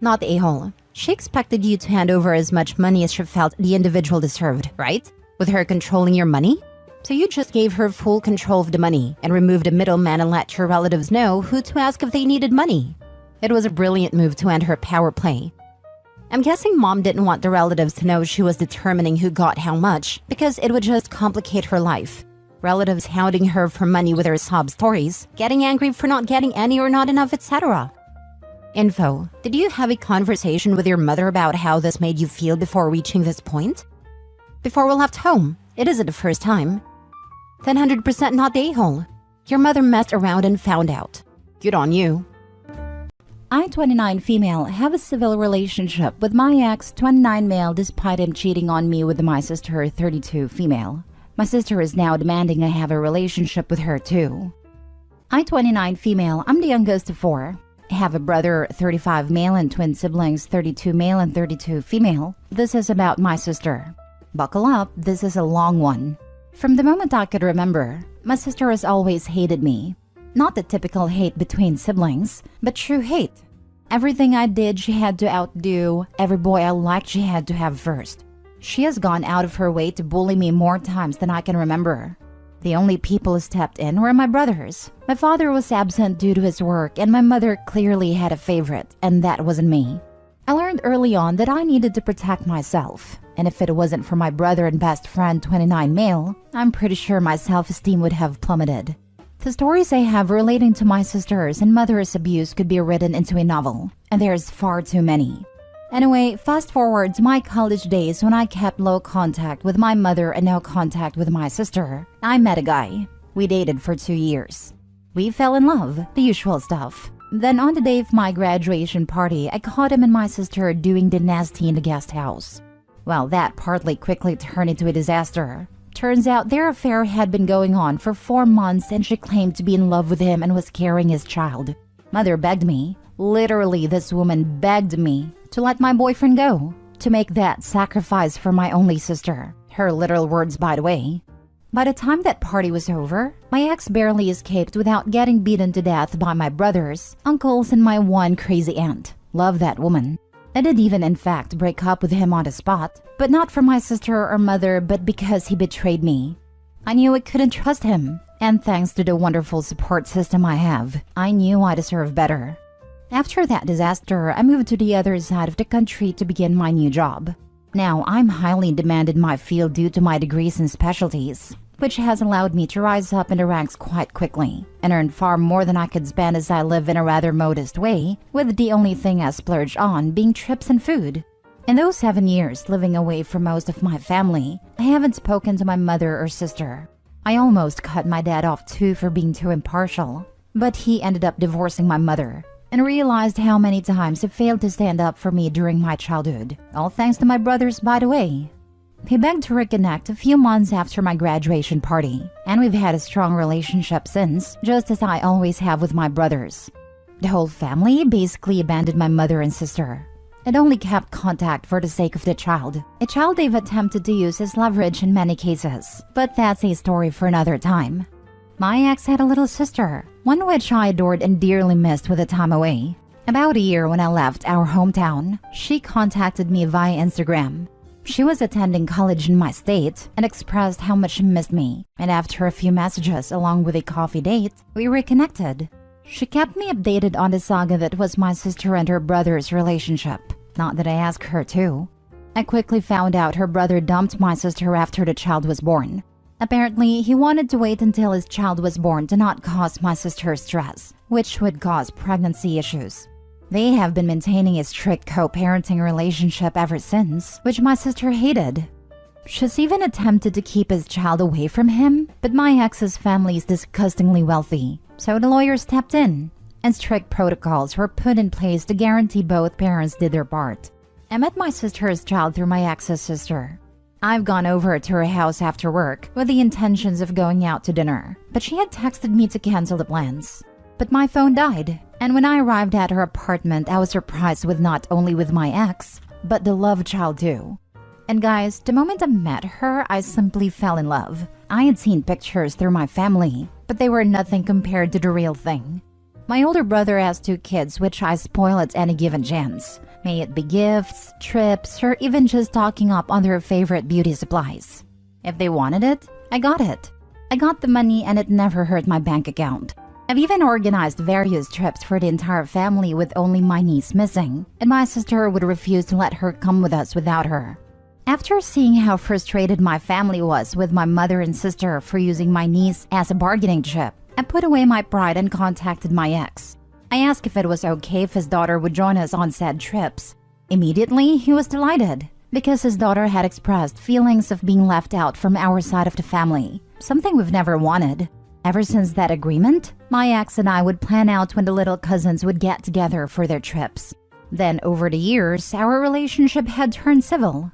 Not the a-hole. She expected you to hand over as much money as she felt the individual deserved, right? With her controlling your money? So you just gave her full control of the money and removed a middleman and let your relatives know who to ask if they needed money. It was a brilliant move to end her power play. I'm guessing mom didn't want the relatives to know she was determining who got how much because it would just complicate her life. Relatives hounding her for money with her sob stories, getting angry for not getting any or not enough, etc. Info. Did you have a conversation with your mother about how this made you feel before reaching this point? Before we left home. It isn't the first time. Then 100% not the a-hole. Your mother messed around and found out. Good on you. I, 29 female, have a civil relationship with my ex, 29 male, despite him cheating on me with my sister, 32 female. My sister is now demanding I have a relationship with her too. I, 29 female, I'm the youngest of 4. I have a brother, 35 male, and twin siblings, 32 male and 32 female. This is about my sister. Buckle up, this is a long one. From the moment I could remember, my sister has always hated me. Not the typical hate between siblings, but true hate. Everything I did, she had to outdo. Every boy I liked, she had to have first. She has gone out of her way to bully me more times than I can remember. The only people who stepped in were my brothers. My father was absent due to his work, and my mother clearly had a favorite, and that wasn't me. I learned early on that I needed to protect myself, and if it wasn't for my brother and best friend, 29 male, I'm pretty sure my self-esteem would have plummeted. The stories I have relating to my sisters and mother's abuse could be written into a novel, and there's far too many. Anyway, fast forward to my college days when I kept low contact with my mother and no contact with my sister. I met a guy. We dated for 2 years. We fell in love, the usual stuff. Then on the day of my graduation party, I caught him and my sister doing the nasty in the guest house. Well, that partly quickly turned into a disaster. Turns out their affair had been going on for 4 months and she claimed to be in love with him and was carrying his child. Mother begged me, literally this woman begged me, to let my boyfriend go, to make that sacrifice for my only sister. Her literal words, by the way. By the time that party was over, my ex barely escaped without getting beaten to death by my brothers, uncles, and my one crazy aunt. Love that woman. I did even in fact break up with him on the spot, but not for my sister or mother, but because he betrayed me. I knew I couldn't trust him, and thanks to the wonderful support system I have, I knew I deserved better. After that disaster, I moved to the other side of the country to begin my new job. Now, I'm highly in demand in my field due to my degrees and specialties, which has allowed me to rise up in the ranks quite quickly and earn far more than I could spend as I live in a rather modest way, with the only thing I splurge on being trips and food. In those 7 years living away from most of my family, I haven't spoken to my mother or sister. I almost cut my dad off too for being too impartial, but he ended up divorcing my mother and realized how many times he failed to stand up for me during my childhood, all thanks to my brothers, by the way. He begged to reconnect a few months after my graduation party, and we've had a strong relationship since, just as I always have with my brothers. The whole family basically abandoned my mother and sister. It only kept contact for the sake of the child, a child they've attempted to use as leverage in many cases, but that's a story for another time. My ex had a little sister, one which I adored and dearly missed with the time away. About a year when I left our hometown, she contacted me via Instagram. She was attending college in my state and expressed how much she missed me, and after a few messages along with a coffee date, we reconnected. She kept me updated on the saga that was my sister and her brother's relationship, not that I asked her to. I quickly found out her brother dumped my sister after the child was born. Apparently, he wanted to wait until his child was born to not cause my sister stress, which would cause pregnancy issues. They have been maintaining a strict co-parenting relationship ever since, which my sister hated. She's even attempted to keep his child away from him, but my ex's family is disgustingly wealthy, so the lawyer stepped in, and strict protocols were put in place to guarantee both parents did their part. I met my sister's child through my ex's sister. I've gone over to her house after work with the intentions of going out to dinner, but she had texted me to cancel the plans. But my phone died, and when I arrived at her apartment, I was surprised with not only with my ex, but the love child too. And guys, the moment I met her, I simply fell in love. I had seen pictures through my family, but they were nothing compared to the real thing. My older brother has 2 kids, which I spoil at any given chance. May it be gifts, trips, or even just stocking up on their favorite beauty supplies. If they wanted it, I got it. I got the money and it never hurt my bank account. I've even organized various trips for the entire family with only my niece missing, and my sister would refuse to let her come with us without her. After seeing how frustrated my family was with my mother and sister for using my niece as a bargaining chip, I put away my pride and contacted my ex. I asked if it was okay if his daughter would join us on said trips. Immediately, he was delighted, because his daughter had expressed feelings of being left out from our side of the family, something we've never wanted. Ever since that agreement, my ex and I would plan out when the little cousins would get together for their trips. Then over the years, our relationship had turned civil.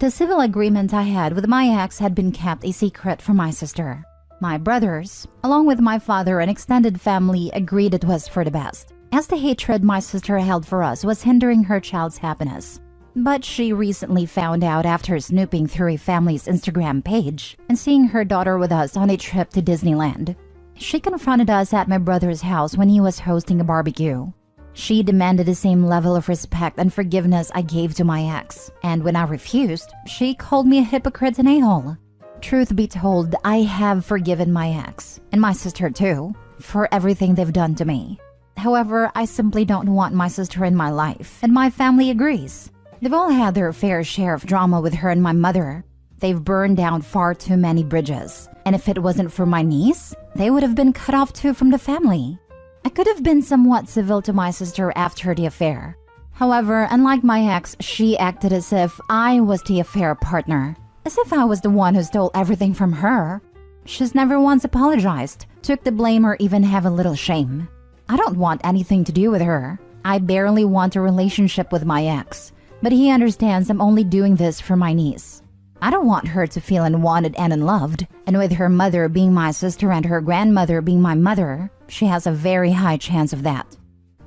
The civil agreement I had with my ex had been kept a secret from my sister. My brothers, along with my father and extended family, agreed it was for the best. as the hatred my sister held for us was hindering her child's happiness. But she recently found out after snooping through a family's Instagram page and seeing her daughter with us on a trip to Disneyland. She confronted us at my brother's house when he was hosting a barbecue. She demanded the same level of respect and forgiveness I gave to my ex, and when I refused, she called me a hypocrite and a-hole. Truth be told, I have forgiven my ex, and my sister too, for everything they've done to me. However, I simply don't want my sister in my life, and my family agrees. They've all had their fair share of drama with her and my mother. They've burned down far too many bridges, and if it wasn't for my niece, they would have been cut off too from the family. I could have been somewhat civil to my sister after the affair. However, unlike my ex, she acted as if I was the affair partner, as if I was the one who stole everything from her. She's never once apologized, took the blame, or even have a little shame. I don't want anything to do with her. I barely want a relationship with my ex, but he understands I'm only doing this for my niece. I don't want her to feel unwanted and unloved, and with her mother being my sister and her grandmother being my mother, she has a very high chance of that.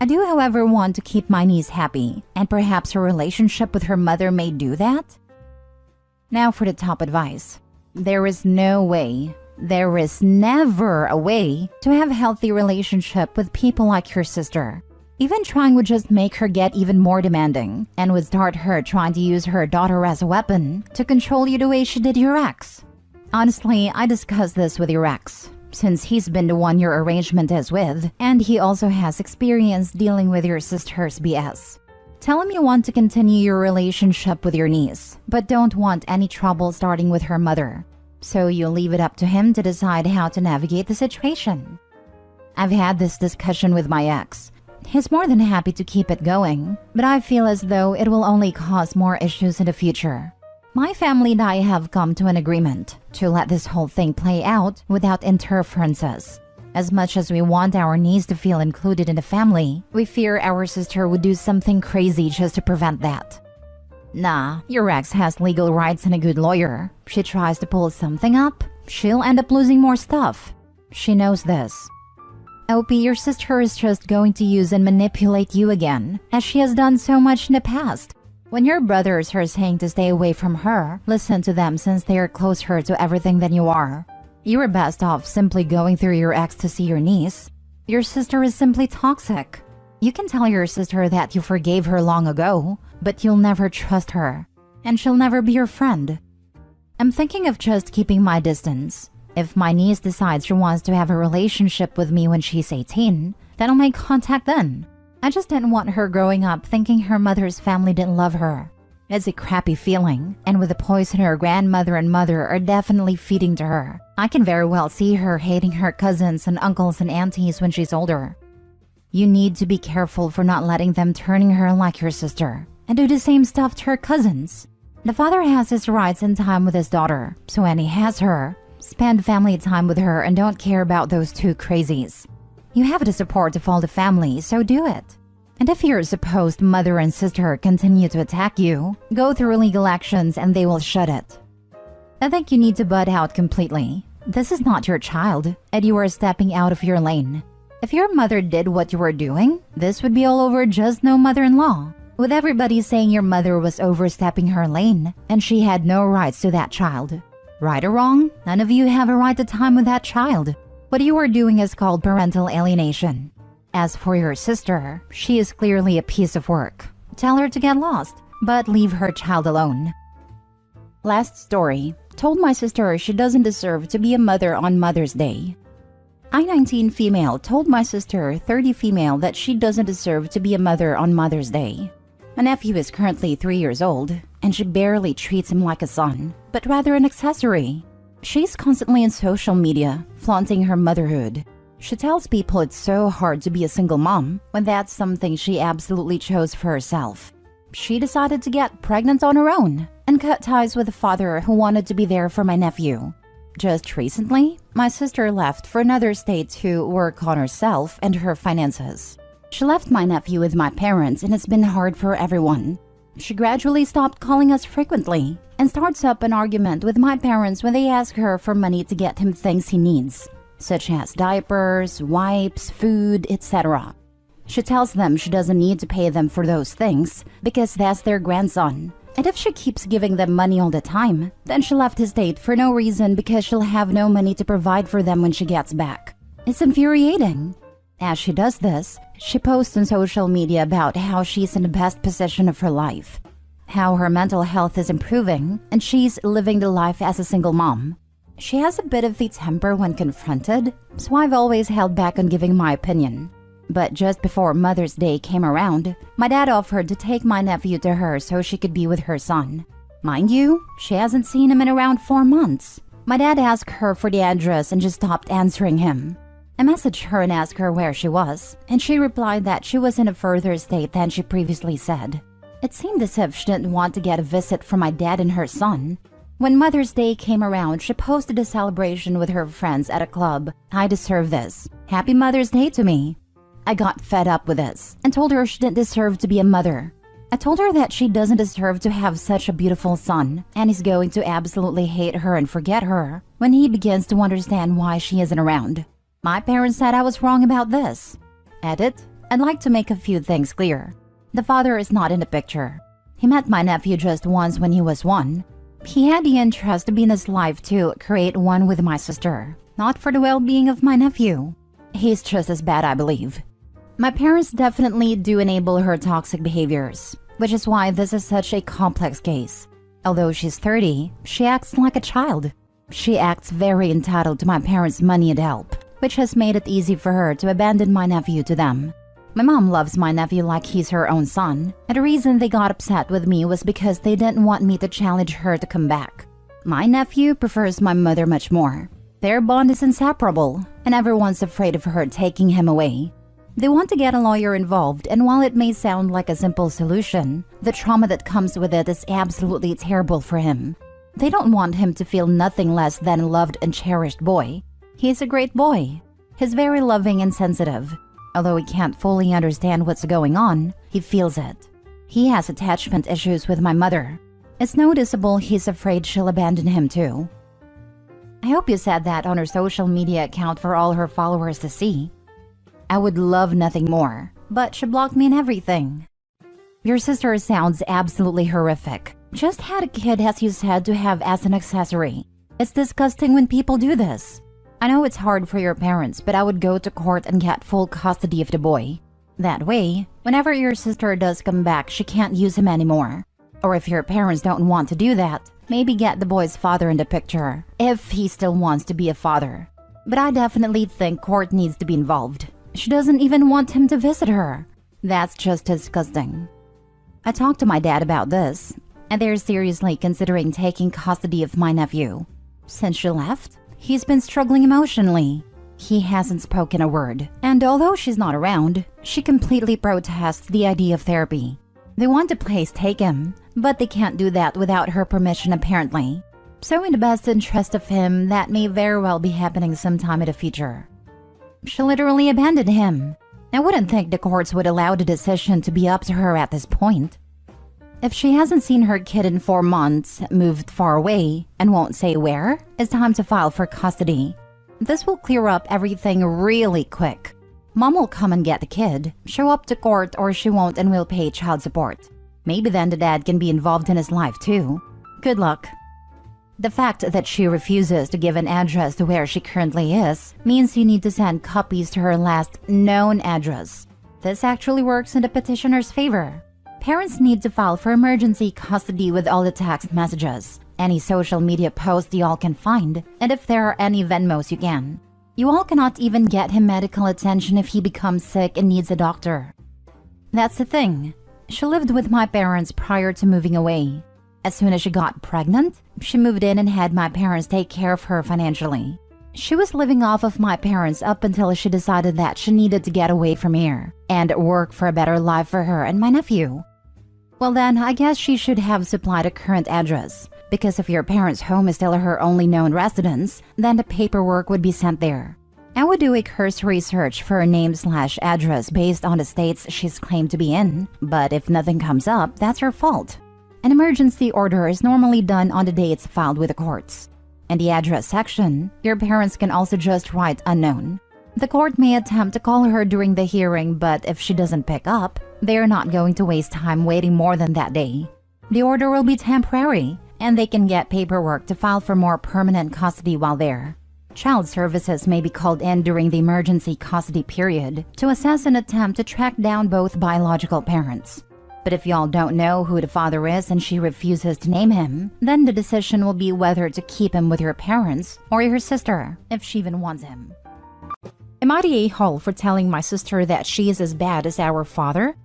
I do, however, want to keep my niece happy, and perhaps her relationship with her mother may do that. Now for the top advice. There is no way, there is never a way to have a healthy relationship with people like your sister. Even trying would just make her get even more demanding, and would start her trying to use her daughter as a weapon to control you the way she did your ex. Honestly, I discussed this with your ex, since he's been the one your arrangement is with, and he also has experience dealing with your sister's BS. Tell him you want to continue your relationship with your niece, but don't want any trouble starting with her mother. So you leave it up to him to decide how to navigate the situation. I've had this discussion with my ex. He's more than happy to keep it going, but I feel as though it will only cause more issues in the future. My family and I have come to an agreement to let this whole thing play out without interferences. As much as we want our niece to feel included in the family, we fear our sister would do something crazy just to prevent that. Nah, your ex has legal rights and a good lawyer. She tries to pull something up, she'll end up losing more stuff. She knows this. OP, your sister is just going to use and manipulate you again, as she has done so much in the past. When your brothers are saying to stay away from her, listen to them since they are closer to everything than you are. You are best off simply going through your ex to see your niece. Your sister is simply toxic. You can tell your sister that you forgave her long ago, but you'll never trust her, and she'll never be your friend. I'm thinking of just keeping my distance. If my niece decides she wants to have a relationship with me when she's 18, then I'll make contact then. I just didn't want her growing up thinking her mother's family didn't love her. It's a crappy feeling, and with the poison her grandmother and mother are definitely feeding to her, I can very well see her hating her cousins and uncles and aunties when she's older. You need to be careful for not letting them turning her like your sister, and do the same stuff to her cousins. The father has his rights and time with his daughter, so when he has her, spend family time with her and don't care about those two crazies. You have the support of all the family, so do it. And if your supposed mother and sister continue to attack you, go through legal actions and they will shut it. I think you need to butt out completely. This is not your child, and you are stepping out of your lane. If your mother did what you were doing, this would be all over just no mother-in-law. With everybody saying your mother was overstepping her lane, and she had no rights to that child. Right or wrong, none of you have a right to time with that child. What you are doing is called parental alienation. As for your sister, she is clearly a piece of work. Tell her to get lost, but leave her child alone. Last story. Told my sister she doesn't deserve to be a mother on Mother's Day. I, 19 female, told my sister, 30 female, that she doesn't deserve to be a mother on Mother's Day. My nephew is currently 3 years old, and she barely treats him like a son, but rather an accessory. She's constantly in social media, flaunting her motherhood. She tells people it's so hard to be a single mom, when that's something she absolutely chose for herself. She decided to get pregnant on her own, and cut ties with a father who wanted to be there for my nephew. Just recently, my sister left for another state to work on herself and her finances. She left my nephew with my parents, and it's been hard for everyone. She gradually stopped calling us frequently and starts up an argument with my parents when they ask her for money to get him things he needs, such as diapers, wipes, food, etc. She tells them she doesn't need to pay them for those things because that's their grandson. And if she keeps giving them money all the time, then she left his state for no reason because she'll have no money to provide for them when she gets back. It's infuriating. As she does this, she posts on social media about how she's in the best position of her life, how her mental health is improving, and she's living the life as a single mom. She has a bit of a temper when confronted, so I've always held back on giving my opinion. But just before Mother's Day came around, my dad offered to take my nephew to her so she could be with her son. Mind you, she hasn't seen him in around 4 months. My dad asked her for the address and just stopped answering him. I messaged her and asked her where she was, and she replied that she was in a further state than she previously said. It seemed as if she didn't want to get a visit from my dad and her son. When Mother's Day came around, she posted a celebration with her friends at a club. I deserve this. Happy Mother's Day to me. I got fed up with this and told her she didn't deserve to be a mother. I told her that she doesn't deserve to have such a beautiful son, and he's going to absolutely hate her and forget her when he begins to understand why she isn't around. My parents said I was wrong about this. Edit, I'd like to make a few things clear. The father is not in the picture. He met my nephew just once when he was 1. He had the interest to be in his life to create one with my sister, not for the well-being of my nephew. He's just as bad, I believe. My parents definitely do enable her toxic behaviors, which is why this is such a complex case. Although she's 30, she acts like a child. She acts very entitled to my parents' money and help, which has made it easy for her to abandon my nephew to them. My mom loves my nephew like he's her own son, and the reason they got upset with me was because they didn't want me to challenge her to come back. My nephew prefers my mother much more. Their bond is inseparable, and everyone's afraid of her taking him away. They want to get a lawyer involved, and while it may sound like a simple solution, the trauma that comes with it is absolutely terrible for him. They don't want him to feel nothing less than a loved and cherished boy. He's a great boy. He's very loving and sensitive. Although he can't fully understand what's going on, he feels it. He has attachment issues with my mother. It's noticeable he's afraid she'll abandon him too. I hope you said that on her social media account for all her followers to see. I would love nothing more, but she blocked me and everything. Your sister sounds absolutely horrific. Just had a kid, as you said, to have as an accessory. It's disgusting when people do this. I know it's hard for your parents, but I would go to court and get full custody of the boy. That way, whenever your sister does come back, she can't use him anymore. Or if your parents don't want to do that, maybe get the boy's father in the picture, if he still wants to be a father. But I definitely think court needs to be involved. She doesn't even want him to visit her. That's just disgusting. I talked to my dad about this, and they're seriously considering taking custody of my nephew. Since she left, he's been struggling emotionally. He hasn't spoken a word, and although she's not around, she completely protests the idea of therapy. They want the place take him, but they can't do that without her permission apparently. So in the best interest of him, that may very well be happening sometime in the future. She literally abandoned him. I wouldn't think the courts would allow the decision to be up to her at this point. If she hasn't seen her kid in 4 months, moved far away, and won't say where, it's time to file for custody. This will clear up everything really quick. Mom will come and get the kid, show up to court, or she won't and will pay child support. Maybe then the dad can be involved in his life too. Good luck. The fact that she refuses to give an address to where she currently is means you need to send copies to her last known address. This actually works in the petitioner's favor. Parents need to file for emergency custody with all the text messages, any social media posts you all can find, and if there are any Venmos you can. You all cannot even get him medical attention if he becomes sick and needs a doctor. That's the thing. She lived with my parents prior to moving away. As soon as she got pregnant, she moved in and had my parents take care of her financially. She was living off of my parents up until she decided that she needed to get away from here and work for a better life for her and my nephew. Well then, I guess she should have supplied a current address, because if your parents' home is still her only known residence, then the paperwork would be sent there. I would do a cursory search for her name/address based on the states she's claimed to be in, but if nothing comes up, that's her fault. An emergency order is normally done on the day it's filed with the courts. In the address section, your parents can also just write unknown. The court may attempt to call her during the hearing, but if she doesn't pick up, they are not going to waste time waiting more than that day. The order will be temporary, and they can get paperwork to file for more permanent custody while there. Child services may be called in during the emergency custody period to assess an attempt to track down both biological parents. But if y'all don't know who the father is and she refuses to name him, then the decision will be whether to keep him with your parents or your sister, if she even wants him. Am I the a-hole for telling my sister that she is as bad as our father?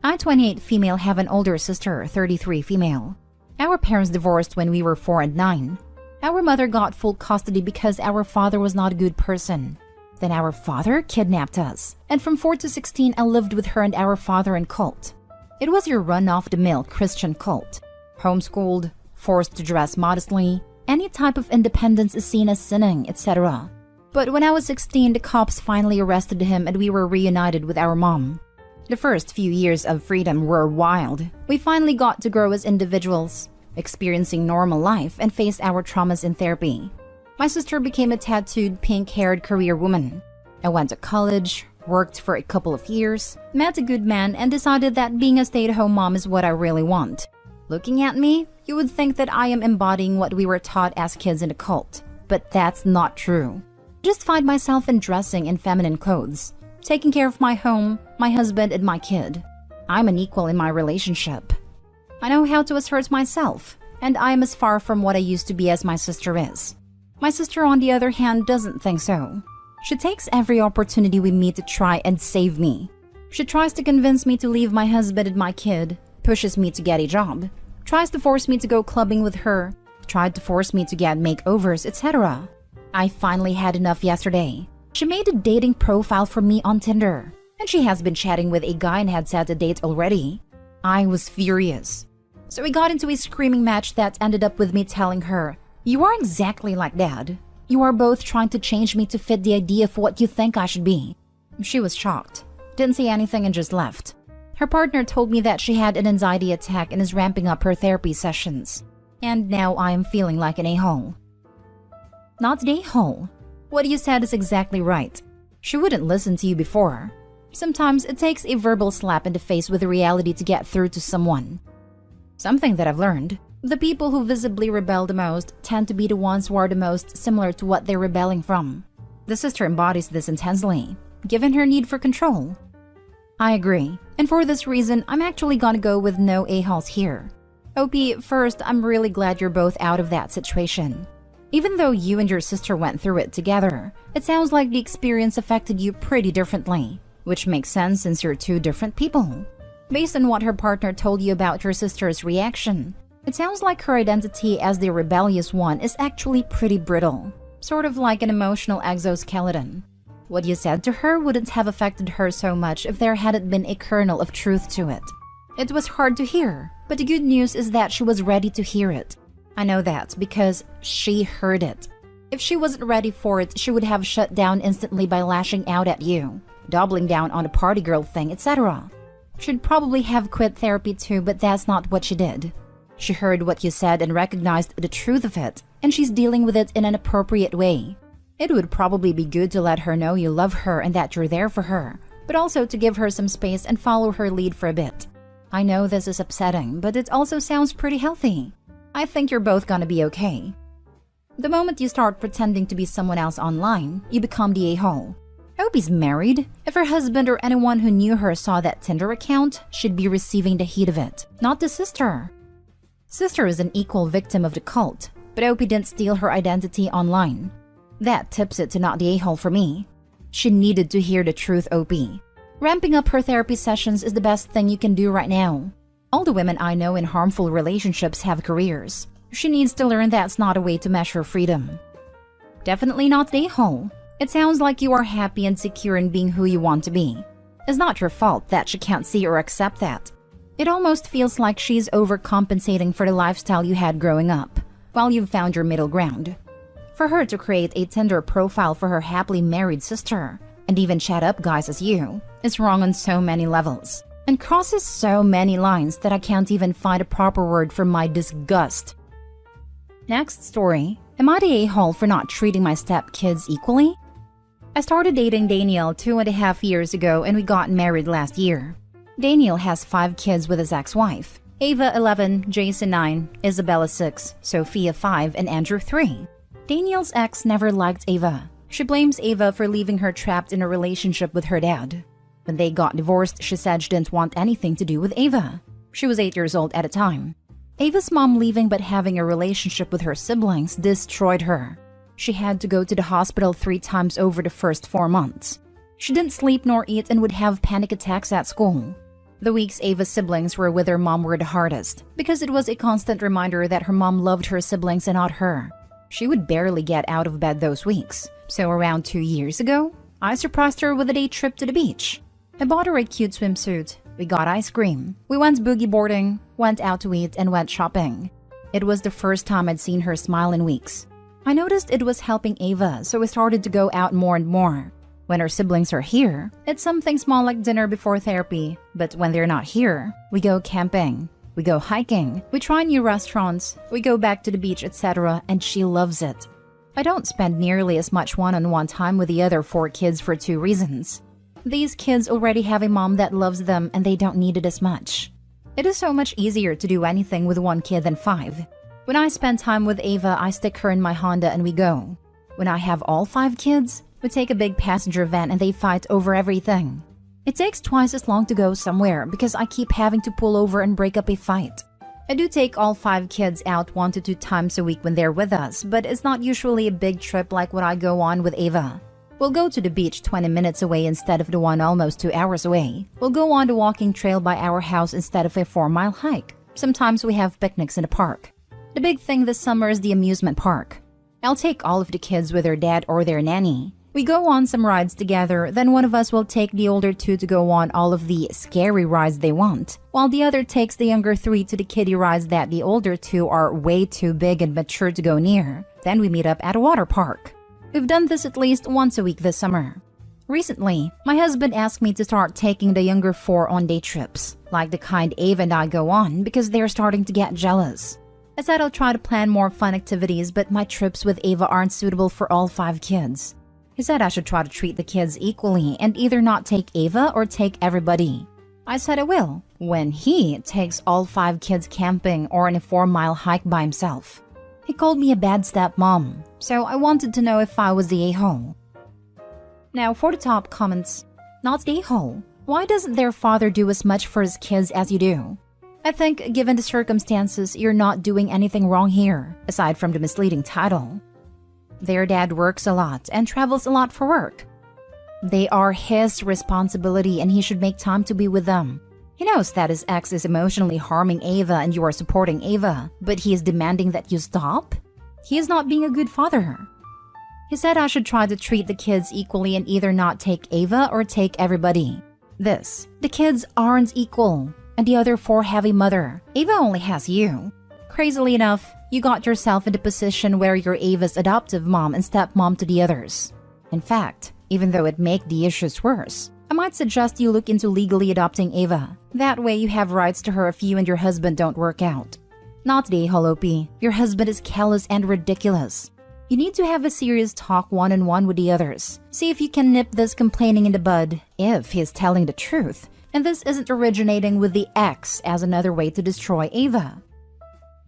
I, 28 female, have an older sister, 33 female. Our parents divorced when we were 4 and 9. Our mother got full custody because our father was not a good person. Then our father kidnapped us, and from 4 to 16 I lived with her and our father in cult. It was your run-off-the-mill Christian cult. Homeschooled, forced to dress modestly, any type of independence is seen as sinning, etc. But when I was 16, the cops finally arrested him and we were reunited with our mom. The first few years of freedom were wild. We finally got to grow as individuals, experiencing normal life and face our traumas in therapy. My sister became a tattooed, pink-haired career woman. I went to college, worked for a couple of years, met a good man, and decided that being a stay-at-home mom is what I really want. Looking at me, you would think that I am embodying what we were taught as kids in a cult, but that's not true. Just find myself in dressing in feminine clothes, taking care of my home, my husband, and my kid. I'm an equal in my relationship. I know how to assert myself, and I am as far from what I used to be as my sister is. My sister, on the other hand, doesn't think so. She takes every opportunity we meet to try and save me. She tries to convince me to leave my husband and my kid, pushes me to get a job, tries to force me to go clubbing with her, tried to force me to get makeovers, etc. I finally had enough yesterday. She made a dating profile for me on Tinder, and she has been chatting with a guy and had set a date already. I was furious. So we got into a screaming match that ended up with me telling her, "You are exactly like Dad. You are both trying to change me to fit the idea of what you think I should be." She was shocked, didn't say anything and just left. Her partner told me that she had an anxiety attack and is ramping up her therapy sessions. And now I am feeling like an a-hole. Not an a-hole. What you said is exactly right. She wouldn't listen to you before. Sometimes it takes a verbal slap in the face with the reality to get through to someone. Something that I've learned: the people who visibly rebel the most tend to be the ones who are the most similar to what they're rebelling from. The sister embodies this intensely, given her need for control. I agree, and for this reason, I'm actually gonna go with no a-holes here. OP, first, I'm really glad you're both out of that situation. Even though you and your sister went through it together, it sounds like the experience affected you pretty differently, which makes sense since you're two different people. Based on what her partner told you about your sister's reaction, it sounds like her identity as the rebellious one is actually pretty brittle, sort of like an emotional exoskeleton. What you said to her wouldn't have affected her so much if there hadn't been a kernel of truth to it. It was hard to hear, but the good news is that she was ready to hear it. I know that because she heard it. If she wasn't ready for it, she would have shut down instantly by lashing out at you, doubling down on the party girl thing, etc. She'd probably have quit therapy too, but that's not what she did. She heard what you said and recognized the truth of it, and she's dealing with it in an appropriate way. It would probably be good to let her know you love her and that you're there for her, but also to give her some space and follow her lead for a bit. I know this is upsetting, but it also sounds pretty healthy. I think you're both gonna be okay. The moment you start pretending to be someone else online, you become the a-hole. I hope he's married. If her husband or anyone who knew her saw that Tinder account, she'd be receiving the heat of it, not the sister. Sister is an equal victim of the cult, but Opie didn't steal her identity online. That tips it to not the a-hole for me. She needed to hear the truth, Opie. Ramping up her therapy sessions is the best thing you can do right now. All the women I know in harmful relationships have careers. She needs to learn that's not a way to measure freedom. Definitely not the a-hole. It sounds like you are happy and secure in being who you want to be. It's not your fault that she can't see or accept that. It almost feels like she's overcompensating for the lifestyle you had growing up, while you've found your middle ground. For her to create a Tinder profile for her happily married sister, and even chat up guys as you, is wrong on so many levels, and crosses so many lines that I can't even find a proper word for my disgust. Next story. Am I the a-hole for not treating my stepkids equally? I started dating Daniel 2.5 years ago and we got married last year. Daniel has 5 kids with his ex-wife. Ava 11, Jason 9, Isabella 6, Sophia 5, and Andrew 3. Daniel's ex never liked Ava. She blames Ava for leaving her trapped in a relationship with her dad. When they got divorced, she said she didn't want anything to do with Ava. She was 8 years old at the time. Ava's mom leaving but having a relationship with her siblings destroyed her. She had to go to the hospital 3 times over the first 4 months. She didn't sleep nor eat and would have panic attacks at school. The weeks Ava's siblings were with her mom were the hardest, because it was a constant reminder that her mom loved her siblings and not her. She would barely get out of bed those weeks. So around 2 years ago, I surprised her with a day trip to the beach. I bought her a cute swimsuit. We got ice cream. We went boogie boarding, went out to eat, and went shopping. It was the first time I'd seen her smile in weeks. I noticed it was helping Ava, so we started to go out more and more. When our siblings are here, it's something small like dinner before therapy. But when they're not here, we go camping. We go hiking. We try new restaurants. We go back to the beach, etc. And she loves it. I don't spend nearly as much one-on-one time with the other 4 kids for 2 reasons. These kids already have a mom that loves them and they don't need it as much. It is so much easier to do anything with 1 kid than 5. When I spend time with Ava, I stick her in my Honda and we go. When I have all 5 kids, we take a big passenger van and they fight over everything. It takes twice as long to go somewhere because I keep having to pull over and break up a fight. I do take all 5 kids out 1 to 2 times a week when they're with us, but it's not usually a big trip like what I go on with Ava. We'll go to the beach 20 minutes away instead of the one almost 2 hours away. We'll go on the walking trail by our house instead of a 4-mile hike. Sometimes we have picnics in the park. The big thing this summer is the amusement park. I'll take all of the kids with their dad or their nanny. We go on some rides together, then one of us will take the older 2 to go on all of the scary rides they want, while the other takes the younger 3 to the kiddie rides that the older 2 are way too big and mature to go near. Then we meet up at a water park. We've done this at least once a week this summer. Recently, my husband asked me to start taking the younger 4 on day trips, like the kind Ava and I go on, because they're starting to get jealous. I said I'll try to plan more fun activities, but my trips with Ava aren't suitable for all 5 kids. He said I should try to treat the kids equally and either not take Ava or take everybody. I said I will, when he takes all 5 kids camping or on a 4-mile hike by himself. He called me a bad stepmom, so I wanted to know if I was the a-hole. Now for the top comments. Not the a-hole. Why doesn't their father do as much for his kids as you do? I think, given the circumstances, you're not doing anything wrong here, aside from the misleading title. Their dad works a lot and travels a lot for work. They are his responsibility and he should make time to be with them. He knows that his ex is emotionally harming Ava and you are supporting Ava, but he is demanding that you stop? He is not being a good father. He said I should try to treat the kids equally and either not take Ava or take everybody. The kids aren't equal, and the other 4 have a mother. Ava only has you. Crazily enough, you got yourself in the position where you're Ava's adoptive mom and stepmom to the others. In fact, even though it make the issues worse, I might suggest you look into legally adopting Ava. That way you have rights to her if you and your husband don't work out. Not the Holopi. Your husband is callous and ridiculous. You need to have a serious talk one-on-one with the others. See if you can nip this complaining in the bud, if he is telling the truth, and this isn't originating with the ex as another way to destroy Ava.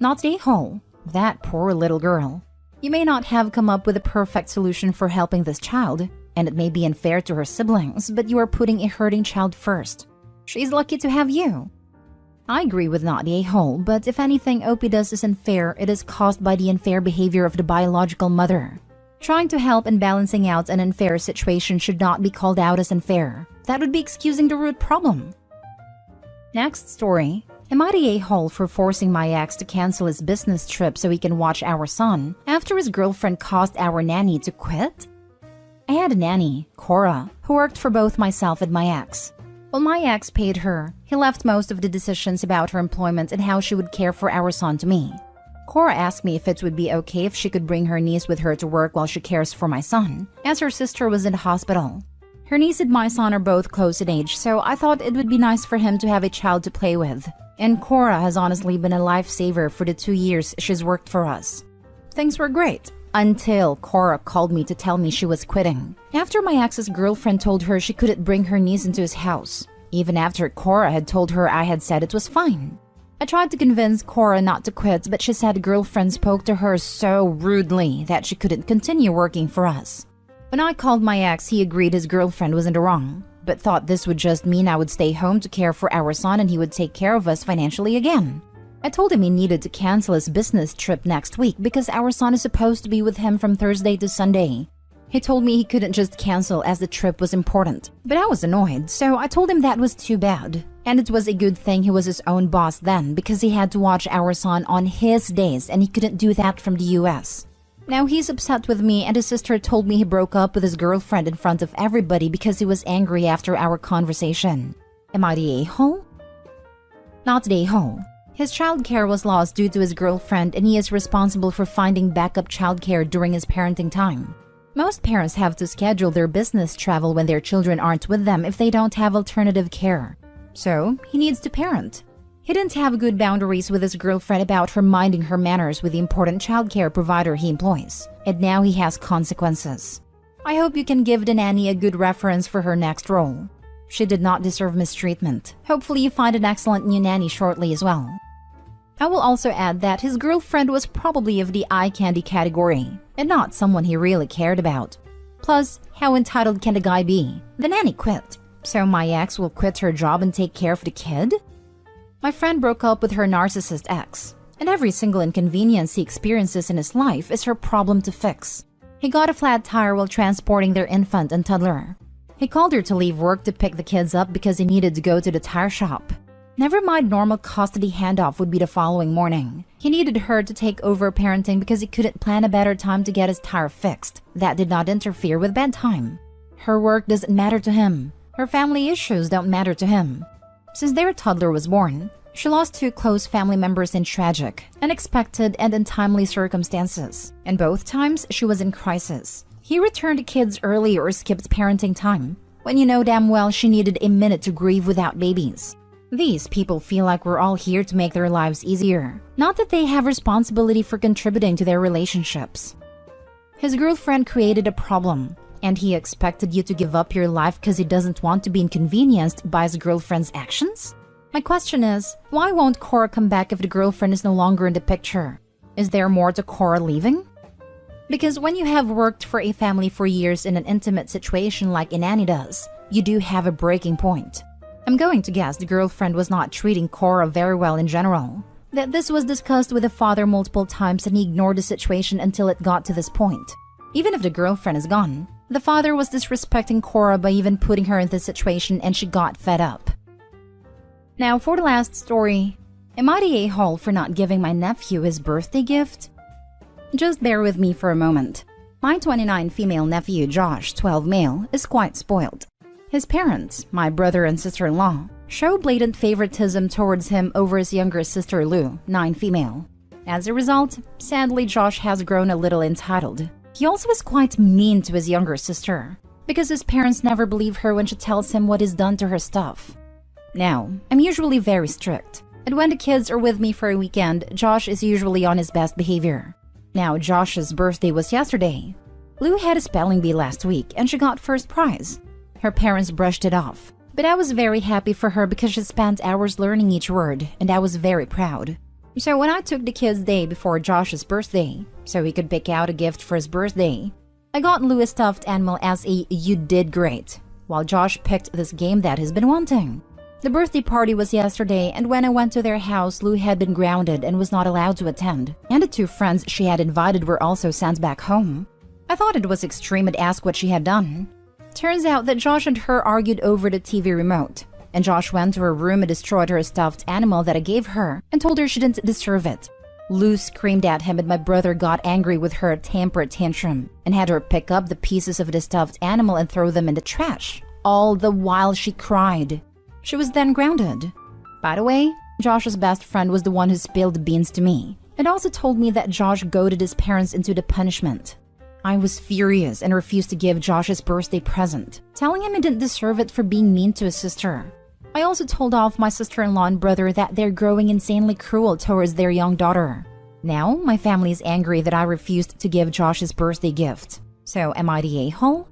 Not the a-hole. That poor little girl. You may not have come up with a perfect solution for helping this child, and it may be unfair to her siblings, but you are putting a hurting child first. She's lucky to have you. I agree with not the a-hole, but if anything Opie does is unfair, it is caused by the unfair behavior of the biological mother. Trying to help and balancing out an unfair situation should not be called out as unfair. That would be excusing the root problem. Next story. Am I the a-hole for forcing my ex to cancel his business trip so he can watch our son after his girlfriend caused our nanny to quit? I had a nanny, Cora, who worked for both myself and my ex. While my ex paid her, he left most of the decisions about her employment and how she would care for our son to me. Cora asked me if it would be okay if she could bring her niece with her to work while she cares for my son, as her sister was in the hospital. Her niece and my son are both close in age, so I thought it would be nice for him to have a child to play with. And Cora has honestly been a lifesaver for the 2 years she's worked for us. Things were great. Until Cora called me to tell me she was quitting. After my ex's girlfriend told her she couldn't bring her niece into his house. Even after Cora had told her I had said it was fine. I tried to convince Cora not to quit, but she said girlfriend spoke to her so rudely that she couldn't continue working for us. When I called my ex, he agreed his girlfriend wasn't wrong, but thought this would just mean I would stay home to care for our son and he would take care of us financially again. I told him he needed to cancel his business trip next week because our son is supposed to be with him from Thursday to Sunday. He told me he couldn't just cancel as the trip was important, but I was annoyed, so I told him that was too bad. And it was a good thing he was his own boss then because he had to watch our son on his days and he couldn't do that from the US. Now he's upset with me and his sister told me he broke up with his girlfriend in front of everybody because he was angry after our conversation. Am I the a-hole? Not the a-hole. His childcare was lost due to his girlfriend and he is responsible for finding backup childcare during his parenting time. Most parents have to schedule their business travel when their children aren't with them if they don't have alternative care. So, he needs to parent. He didn't have good boundaries with his girlfriend about her minding her manners with the important childcare provider he employs, and now he has consequences. I hope you can give the nanny a good reference for her next role. She did not deserve mistreatment. Hopefully you find an excellent new nanny shortly as well. I will also add that his girlfriend was probably of the eye candy category, and not someone he really cared about. Plus, how entitled can the guy be? The nanny quit, so my ex will quit her job and take care of the kid? My friend broke up with her narcissist ex, and every single inconvenience he experiences in his life is her problem to fix. He got a flat tire while transporting their infant and toddler. He called her to leave work to pick the kids up because he needed to go to the tire shop. Never mind normal custody handoff would be the following morning. He needed her to take over parenting because he couldn't plan a better time to get his tire fixed. That did not interfere with bedtime. Her work doesn't matter to him. Her family issues don't matter to him. Since their toddler was born, she lost 2 close family members in tragic, unexpected, and untimely circumstances. And both times, she was in crisis. He returned the kids early or skipped parenting time, when you know damn well she needed a minute to grieve without babies. These people feel like we're all here to make their lives easier, not that they have responsibility for contributing to their relationships. His girlfriend created a problem, and he expected you to give up your life because he doesn't want to be inconvenienced by his girlfriend's actions? My question is, why won't Cora come back if the girlfriend is no longer in the picture? Is there more to Cora leaving? Because when you have worked for a family for years in an intimate situation like Inanny does, you do have a breaking point. I'm going to guess the girlfriend was not treating Cora very well in general. That this was discussed with the father multiple times and he ignored the situation until it got to this point. Even if the girlfriend is gone, the father was disrespecting Cora by even putting her in this situation and she got fed up. Now for the last story, am I the a-hole for not giving my nephew his birthday gift? Just bear with me for a moment. My 29 female nephew Josh, 12 male, is quite spoiled. His parents, my brother and sister-in-law, show blatant favoritism towards him over his younger sister Lou, 9 female. As a result, sadly Josh has grown a little entitled. He also is quite mean to his younger sister, because his parents never believe her when she tells him what is done to her stuff. Now, I'm usually very strict, and when the kids are with me for a weekend, Josh is usually on his best behavior. Now, Josh's birthday was yesterday. Lou had a spelling bee last week, and she got first prize. Her parents brushed it off, but I was very happy for her because she spent hours learning each word, and I was very proud. So when I took the kids' day before Josh's birthday, so he could pick out a gift for his birthday, I got Lou a stuffed animal as a "you did great," while Josh picked this game that he's been wanting. The birthday party was yesterday, and when I went to their house, Lou had been grounded and was not allowed to attend, and the 2 friends she had invited were also sent back home. I thought it was extreme and asked what she had done. Turns out that Josh and her argued over the TV remote, and Josh went to her room and destroyed her stuffed animal that I gave her and told her she didn't deserve it. Lou screamed at him and my brother got angry with her temper tantrum and had her pick up the pieces of the stuffed animal and throw them in the trash, all the while she cried. She was then grounded. By the way, Josh's best friend was the one who spilled the beans to me and also told me that Josh goaded his parents into the punishment. I was furious and refused to give Josh his birthday present, telling him he didn't deserve it for being mean to his sister. I also told off my sister-in-law and brother that they're growing insanely cruel towards their young daughter. Now, my family is angry that I refused to give Josh's birthday gift. So, am I the a-hole?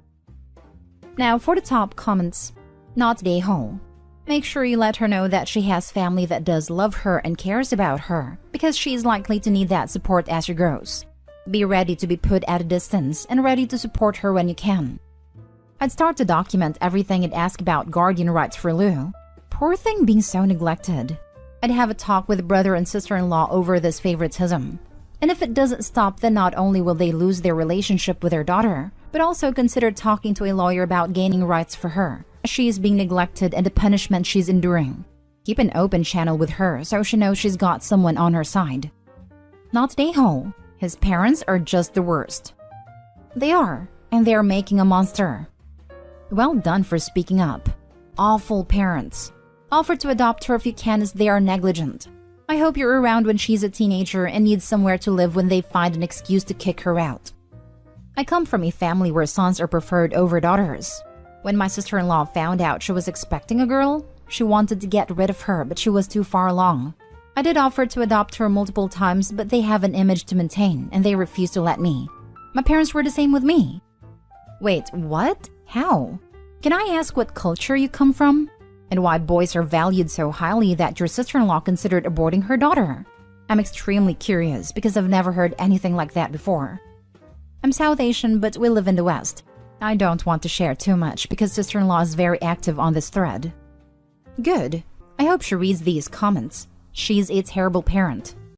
Now, for the top comments. Not the a-hole. Make sure you let her know that she has family that does love her and cares about her, because she is likely to need that support as she grows. Be ready to be put at a distance and ready to support her when you can. I'd start to document everything and ask about guardian rights for Lou. Poor thing being so neglected. I'd have a talk with brother and sister-in-law over this favoritism. And if it doesn't stop, then not only will they lose their relationship with their daughter, but also consider talking to a lawyer about gaining rights for her, as she is being neglected and the punishment she's enduring. Keep an open channel with her so she knows she's got someone on her side. Not a-hole. His parents are just the worst. They are, and they are making a monster. Well done for speaking up. Awful parents. Offer to adopt her if you can, as they are negligent. I hope you're around when she's a teenager and needs somewhere to live when they find an excuse to kick her out. I come from a family where sons are preferred over daughters. When my sister-in-law found out she was expecting a girl, she wanted to get rid of her, but she was too far along. I did offer to adopt her multiple times, but they have an image to maintain, and they refused to let me. My parents were the same with me. Wait, what? How? Can I ask what culture you come from? And why boys are valued so highly that your sister-in-law considered aborting her daughter? I'm extremely curious because I've never heard anything like that before. I'm South Asian, but we live in the West. I don't want to share too much because sister-in-law is very active on this thread. Good. I hope she reads these comments. She's a terrible parent.